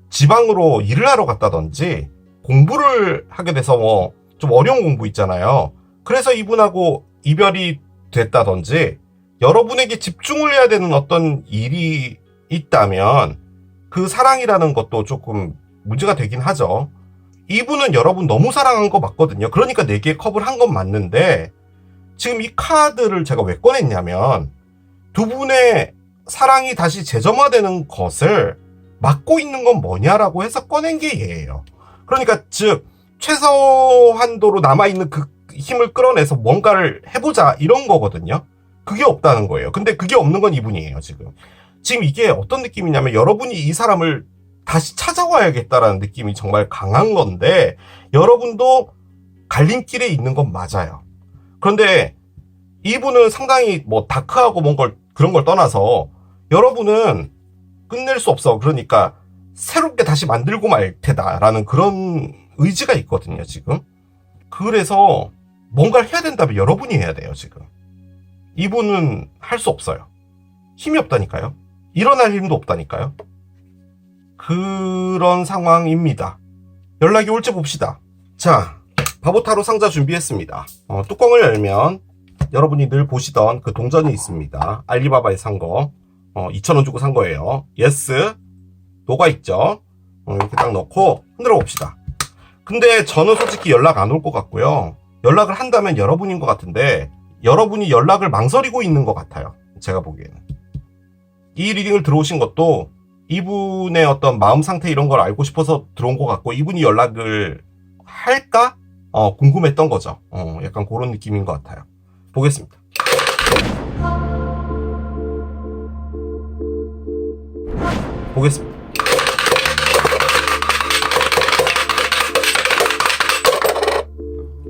지방으로 일을 하러 갔다든지 공부를 하게 돼서 뭐 좀 어려운 공부 있잖아요. 그래서 이분하고 이별이 됐다든지 여러분에게 집중을 해야 되는 어떤 일이 있다면 그 사랑이라는 것도 조금 문제가 되긴 하죠. 이분은 여러분 너무 사랑한 거 맞거든요. 그러니까 4개의 컵을 한 건 맞는데 지금 이 카드를 제가 왜 꺼냈냐면 두 분의 사랑이 다시 재점화되는 것을 막고 있는 건 뭐냐라고 해서 꺼낸 게 얘예요. 그러니까 즉 최소한도로 남아있는 그 힘을 끌어내서 뭔가를 해보자 이런 거거든요. 그게 없다는 거예요. 근데 그게 없는 건 이분이에요. 지금 이게 어떤 느낌이냐면 여러분이 이 사람을 다시 찾아와야겠다라는 느낌이 정말 강한 건데 여러분도 갈림길에 있는 건 맞아요. 그런데 이분은 상당히 뭐 다크하고 그런 걸 떠나서 여러분은 끝낼 수 없어. 그러니까 새롭게 다시 만들고 말 테다라는 그런 의지가 있거든요, 지금. 그래서 뭔가를 해야 된다면 여러분이 해야 돼요, 지금. 이분은 할 수 없어요. 힘이 없다니까요. 일어날 힘도 없다니까요. 그런 상황입니다. 연락이 올지 봅시다. 자, 바보타로 상자 준비했습니다. 뚜껑을 열면 여러분이 늘 보시던 그 동전이 있습니다. 알리바바에 산 거. 2,000원 주고 산 거예요. 예스. 노가 있죠. 이렇게 딱 넣고 흔들어 봅시다. 근데 저는 솔직히 연락 안 올 것 같고요. 연락을 한다면 여러분인 것 같은데 여러분이 연락을 망설이고 있는 것 같아요. 제가 보기에는. 이 리딩을 들어오신 것도 이분의 어떤 마음 상태 이런 걸 알고 싶어서 들어온 것 같고 이분이 연락을 할까? 궁금했던 거죠. 약간 그런 느낌인 것 같아요. 보겠습니다. 보겠습니다.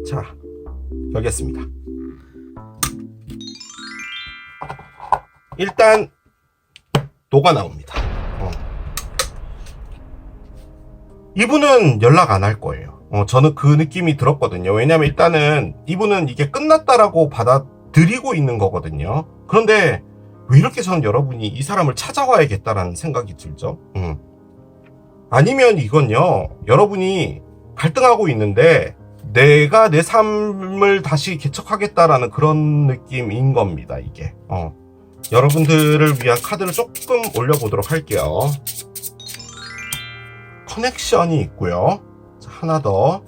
자, 열겠습니다. 일단 노가 나옵니다. 이분은 연락 안 할 거예요. 저는 그 느낌이 들었거든요. 왜냐면 일단은 이분은 이게 끝났다라고 받아들이고 있는 거거든요. 그런데 왜 이렇게 저는 여러분이 이 사람을 찾아와야겠다라는 생각이 들죠? 아니면 이건요, 여러분이 갈등하고 있는데 내가 내 삶을 다시 개척하겠다라는 그런 느낌인 겁니다, 이게. 여러분들을 위한 카드를 조금 올려보도록 할게요. 커넥션이 있고요. 자, 하나 더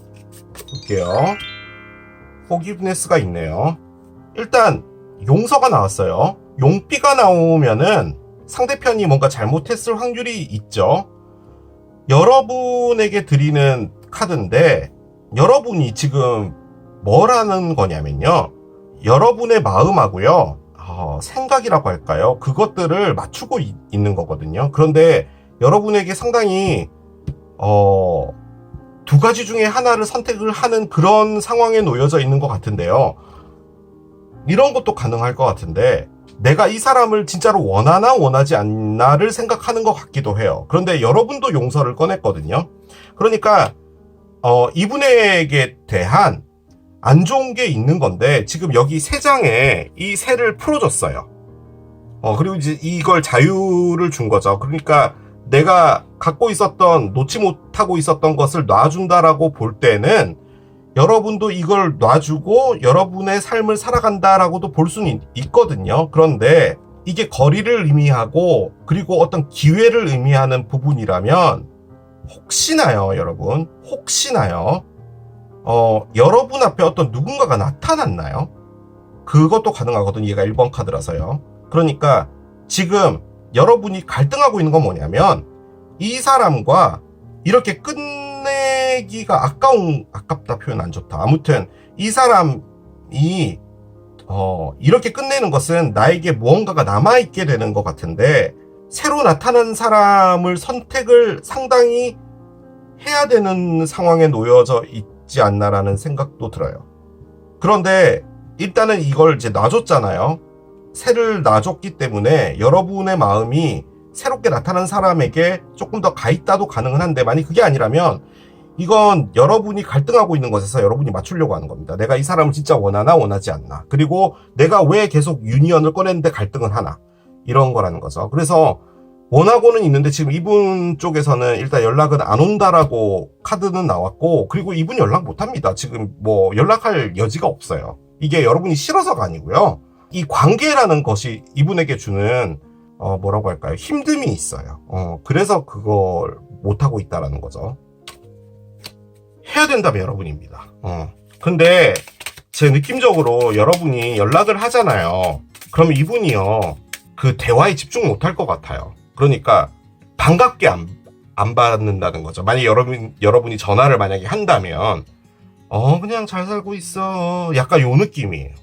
볼게요. 포기브네스가 있네요. 일단 용서가 나왔어요. 용비가 나오면은 상대편이 뭔가 잘못했을 확률이 있죠. 여러분에게 드리는 카드인데 여러분이 지금 뭘 하는 거냐면요, 여러분의 마음하고요 생각이라고 할까요, 그것들을 맞추고 있는 거거든요. 그런데 여러분에게 상당히 두 가지 중에 하나를 선택을 하는 그런 상황에 놓여져 있는 것 같은데요. 이런 것도 가능할 것 같은데 내가 이 사람을 진짜로 원하나 원하지 않나를 생각하는 것 같기도 해요. 그런데 여러분도 용서를 꺼냈거든요. 그러니까 이분에게 대한 안 좋은 게 있는 건데 지금 여기 3장에 이 새를 풀어줬어요. 그리고 이제 이걸 자유를 준 거죠. 그러니까 내가 갖고 있었던, 놓지 못하고 있었던 것을 놔준다라고 볼 때는 여러분도 이걸 놔주고 여러분의 삶을 살아간다라고도 볼 수는 있거든요. 그런데 이게 거리를 의미하고 그리고 어떤 기회를 의미하는 부분이라면 혹시나요, 여러분, 혹시나요 여러분 앞에 어떤 누군가가 나타났나요? 그것도 가능하거든요. 얘가 1번 카드라서요. 그러니까 지금 여러분이 갈등하고 있는 건 뭐냐면 이 사람과 이렇게 끝내기가 아깝다 표현 안 좋다. 아무튼 이 사람이 이렇게 끝내는 것은 나에게 무언가가 남아있게 되는 것 같은데 새로 나타난 사람을 선택을 상당히 해야 되는 상황에 놓여져 있지 않나라는 생각도 들어요. 그런데 일단은 이걸 이제 놔줬잖아요. 새를 놔줬기 때문에 여러분의 마음이 새롭게 나타난 사람에게 조금 더 가있다도 가능은 한데 만약 그게 아니라면 이건 여러분이 갈등하고 있는 것에서 여러분이 맞추려고 하는 겁니다. 내가 이 사람을 진짜 원하나 원하지 않나, 그리고 내가 왜 계속 유니언을 꺼냈는데 갈등을 하나, 이런 거라는 거죠. 그래서 원하고는 있는데 지금 이분 쪽에서는 일단 연락은 안 온다라고 카드는 나왔고, 그리고 이분 연락 못 합니다. 지금 뭐 연락할 여지가 없어요. 이게 여러분이 싫어서가 아니고요. 이 관계라는 것이 이분에게 주는 뭐라고 할까요? 힘듦이 있어요. 그래서 그걸 못하고 있다라는 거죠. 해야 된다면 여러분입니다. 근데 제 느낌적으로 여러분이 연락을 하잖아요. 그럼 이분이요, 그 대화에 집중 못할 것 같아요. 그러니까 반갑게 안 받는다는 거죠. 만약 여러분이 전화를 만약에 한다면 그냥 잘 살고 있어, 약간 요 느낌이에요.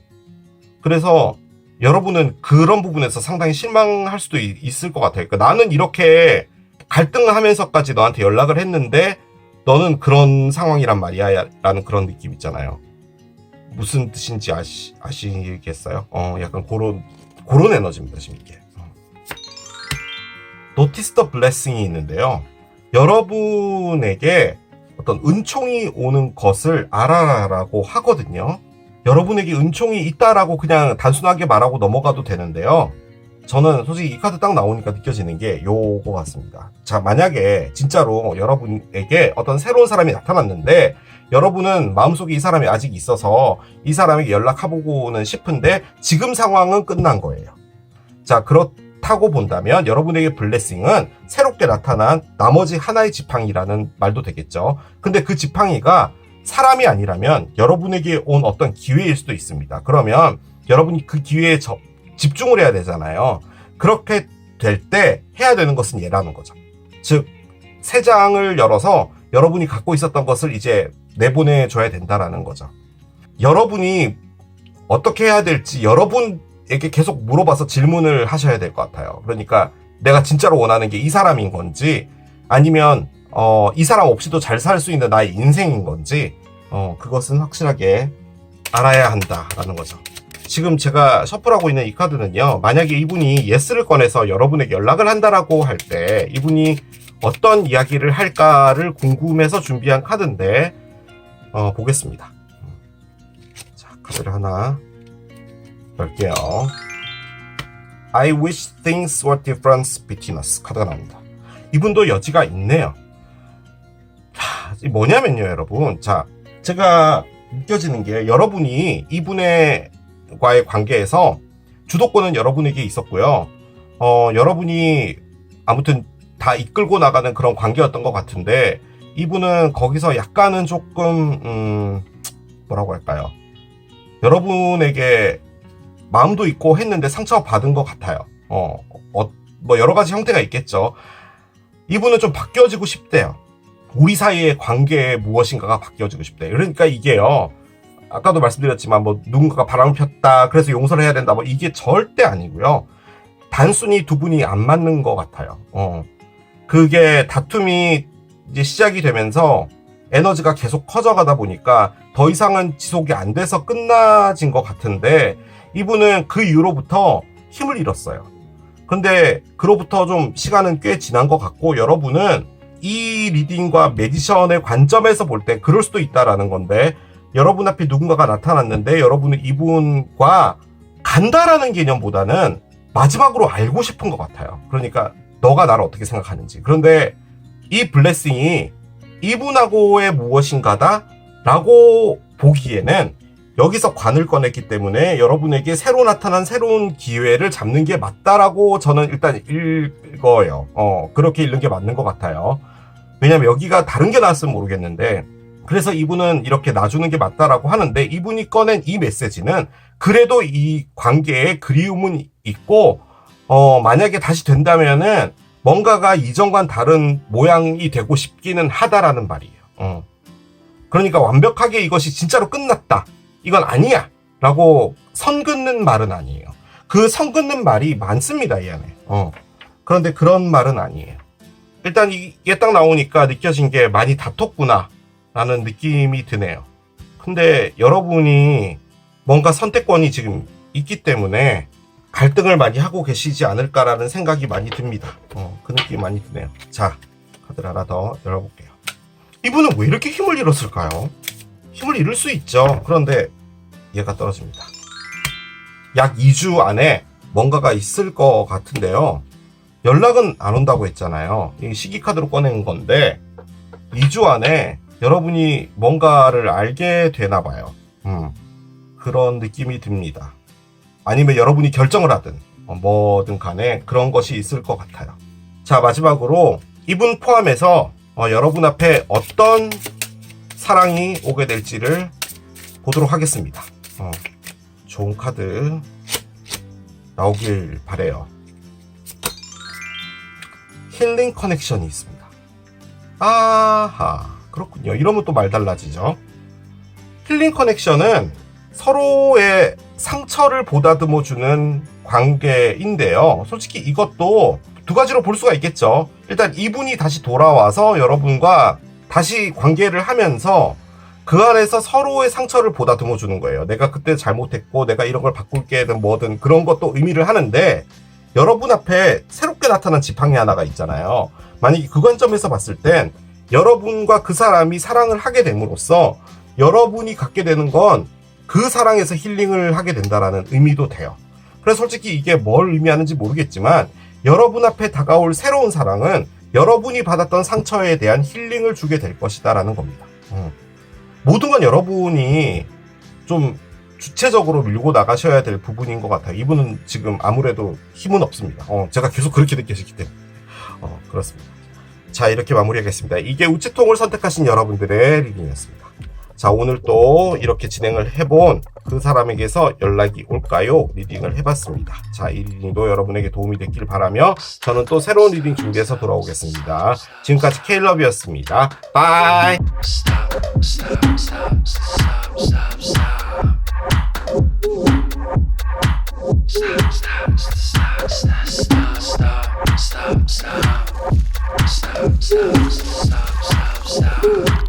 그래서 여러분은 그런 부분에서 상당히 실망할 수도 있을 것 같아요. 그러니까 나는 이렇게 갈등을 하면서까지 너한테 연락을 했는데 너는 그런 상황이란 말이야 라는 그런 느낌 있잖아요. 무슨 뜻인지 아시겠어요? 약간 그런 에너지입니다, 지금 이게. Notice the blessing이 있는데요. 여러분에게 어떤 은총이 오는 것을 알아라라고 하거든요. 여러분에게 은총이 있다라고 그냥 단순하게 말하고 넘어가도 되는데요. 저는 솔직히 이 카드 딱 나오니까 느껴지는 게 요거 같습니다. 자, 만약에 진짜로 여러분에게 어떤 새로운 사람이 나타났는데 여러분은 마음속에 이 사람이 아직 있어서 이 사람에게 연락해보고는 싶은데 지금 상황은 끝난 거예요. 자, 그렇다고 본다면 여러분에게 블레싱은 새롭게 나타난 나머지 하나의 지팡이라는 말도 되겠죠. 근데 그 지팡이가 사람이 아니라면 여러분에게 온 어떤 기회일 수도 있습니다. 그러면 여러분이 그 기회에 집중을 해야 되잖아요. 그렇게 될 때 해야 되는 것은 얘라는 거죠. 즉, 새 장을 열어서 여러분이 갖고 있었던 것을 이제 내보내줘야 된다라는 거죠. 여러분이 어떻게 해야 될지 여러분에게 계속 물어봐서 질문을 하셔야 될 것 같아요. 그러니까 내가 진짜로 원하는 게 이 사람인 건지, 아니면 이 사람 없이도 잘 살 수 있는 나의 인생인 건지, 그것은 확실하게 알아야 한다라는 거죠. 지금 제가 셔플하고 있는 이 카드는요, 만약에 이분이 예스를 꺼내서 여러분에게 연락을 한다라고 할 때 이분이 어떤 이야기를 할까를 궁금해서 준비한 카드인데 보겠습니다. 자, 카드를 하나 열게요. I wish things were different between us 카드가 나옵니다. 이분도 여지가 있네요. 뭐냐면요, 여러분. 자, 제가 느껴지는 게 여러분이 이분과의 관계에서 주도권은 여러분에게 있었고요. 여러분이 아무튼 다 이끌고 나가는 그런 관계였던 것 같은데 이분은 거기서 약간은 조금 뭐라고 할까요? 여러분에게 마음도 있고 했는데 상처받은 것 같아요. 뭐 여러 가지 형태가 있겠죠. 이분은 좀 바뀌어지고 싶대요. 우리 사이의 관계에 무엇인가가 바뀌어지고 싶대요. 그러니까 이게요, 아까도 말씀드렸지만 뭐 누군가가 바람을 폈다 그래서 용서를 해야 된다 뭐 이게 절대 아니고요. 단순히 두 분이 안 맞는 것 같아요. 그게 다툼이 이제 시작이 되면서 에너지가 계속 커져가다 보니까 더 이상은 지속이 안 돼서 끝나진 것 같은데 이분은 그 이후로부터 힘을 잃었어요. 근데 그로부터 좀 시간은 꽤 지난 것 같고 여러분은 이 리딩과 매지션의 관점에서 볼 때 그럴 수도 있다라는 건데 여러분 앞에 누군가가 나타났는데 여러분은 이분과 간다라는 개념보다는 마지막으로 알고 싶은 것 같아요. 그러니까 너가 나를 어떻게 생각하는지. 그런데 이 블레싱이 이분하고의 무엇인가다 라고 보기에는 여기서 관을 꺼냈기 때문에 여러분에게 새로 나타난 새로운 기회를 잡는 게 맞다라고 저는 일단 읽어요. 그렇게 읽는 게 맞는 것 같아요. 왜냐면 여기가 다른 게 나왔으면 모르겠는데 그래서 이분은 이렇게 놔주는 게 맞다라고 하는데 이분이 꺼낸 이 메시지는 그래도 이 관계에 그리움은 있고 만약에 다시 된다면은 뭔가가 이전과는 다른 모양이 되고 싶기는 하다라는 말이에요. 그러니까 완벽하게 이것이 진짜로 끝났다, 이건 아니야 라고 선 긋는 말은 아니에요. 그 선 긋는 말이 많습니다, 이 안에. 그런데 그런 말은 아니에요. 일단 이게 딱 나오니까 느껴진 게 많이 다퉜구나 라는 느낌이 드네요. 근데 여러분이 뭔가 선택권이 지금 있기 때문에 갈등을 많이 하고 계시지 않을까라는 생각이 많이 듭니다. 그 느낌이 많이 드네요. 자, 카드를 하나 더 열어볼게요. 이분은 왜 이렇게 힘을 잃었을까요? 힘을 잃을 수 있죠. 그런데 얘가 떨어집니다. 약 2주 안에 뭔가가 있을 것 같은데요. 연락은 안 온다고 했잖아요. 이 시기 카드로 꺼낸 건데 2주 안에 여러분이 뭔가를 알게 되나 봐요. 그런 느낌이 듭니다. 아니면 여러분이 결정을 하든 뭐든 간에 그런 것이 있을 것 같아요. 자, 마지막으로 이분 포함해서 여러분 앞에 어떤 사랑이 오게 될지를 보도록 하겠습니다. 좋은 카드 나오길 바래요. 힐링 커넥션이 있습니다. 아하, 그렇군요. 이러면 또 말 달라지죠. 힐링 커넥션은 서로의 상처를 보다듬어주는 관계인데요. 솔직히 이것도 두 가지로 볼 수가 있겠죠. 일단 이분이 다시 돌아와서 여러분과 다시 관계를 하면서 그 안에서 서로의 상처를 보다듬어 주는 거예요. 내가 그때 잘못했고 내가 이런 걸 바꿀게든 뭐든 그런 것도 의미를 하는데, 여러분 앞에 새롭게 나타난 지팡이 하나가 있잖아요. 만약에 그 관점에서 봤을 땐 여러분과 그 사람이 사랑을 하게 됨으로써 여러분이 갖게 되는 건 그 사랑에서 힐링을 하게 된다라는 의미도 돼요. 그래서 솔직히 이게 뭘 의미하는지 모르겠지만 여러분 앞에 다가올 새로운 사랑은 여러분이 받았던 상처에 대한 힐링을 주게 될 것이다 라는 겁니다. 모든 건 여러분이 좀 주체적으로 밀고 나가셔야 될 부분인 것 같아요. 이분은 지금 아무래도 힘은 없습니다. 제가 계속 그렇게 느껴지기 때문에. 그렇습니다. 자, 이렇게 마무리하겠습니다. 이게 우체통을 선택하신 여러분들의 리딩이었습니다. 자, 오늘 또 이렇게 진행을 해본 그 사람에게서 연락이 올까요? 리딩을 해봤습니다. 자, 이 리딩도 여러분에게 도움이 됐길 바라며 저는 또 새로운 리딩 준비해서 돌아오겠습니다. 지금까지 K러브였습니다. 바이! Stop.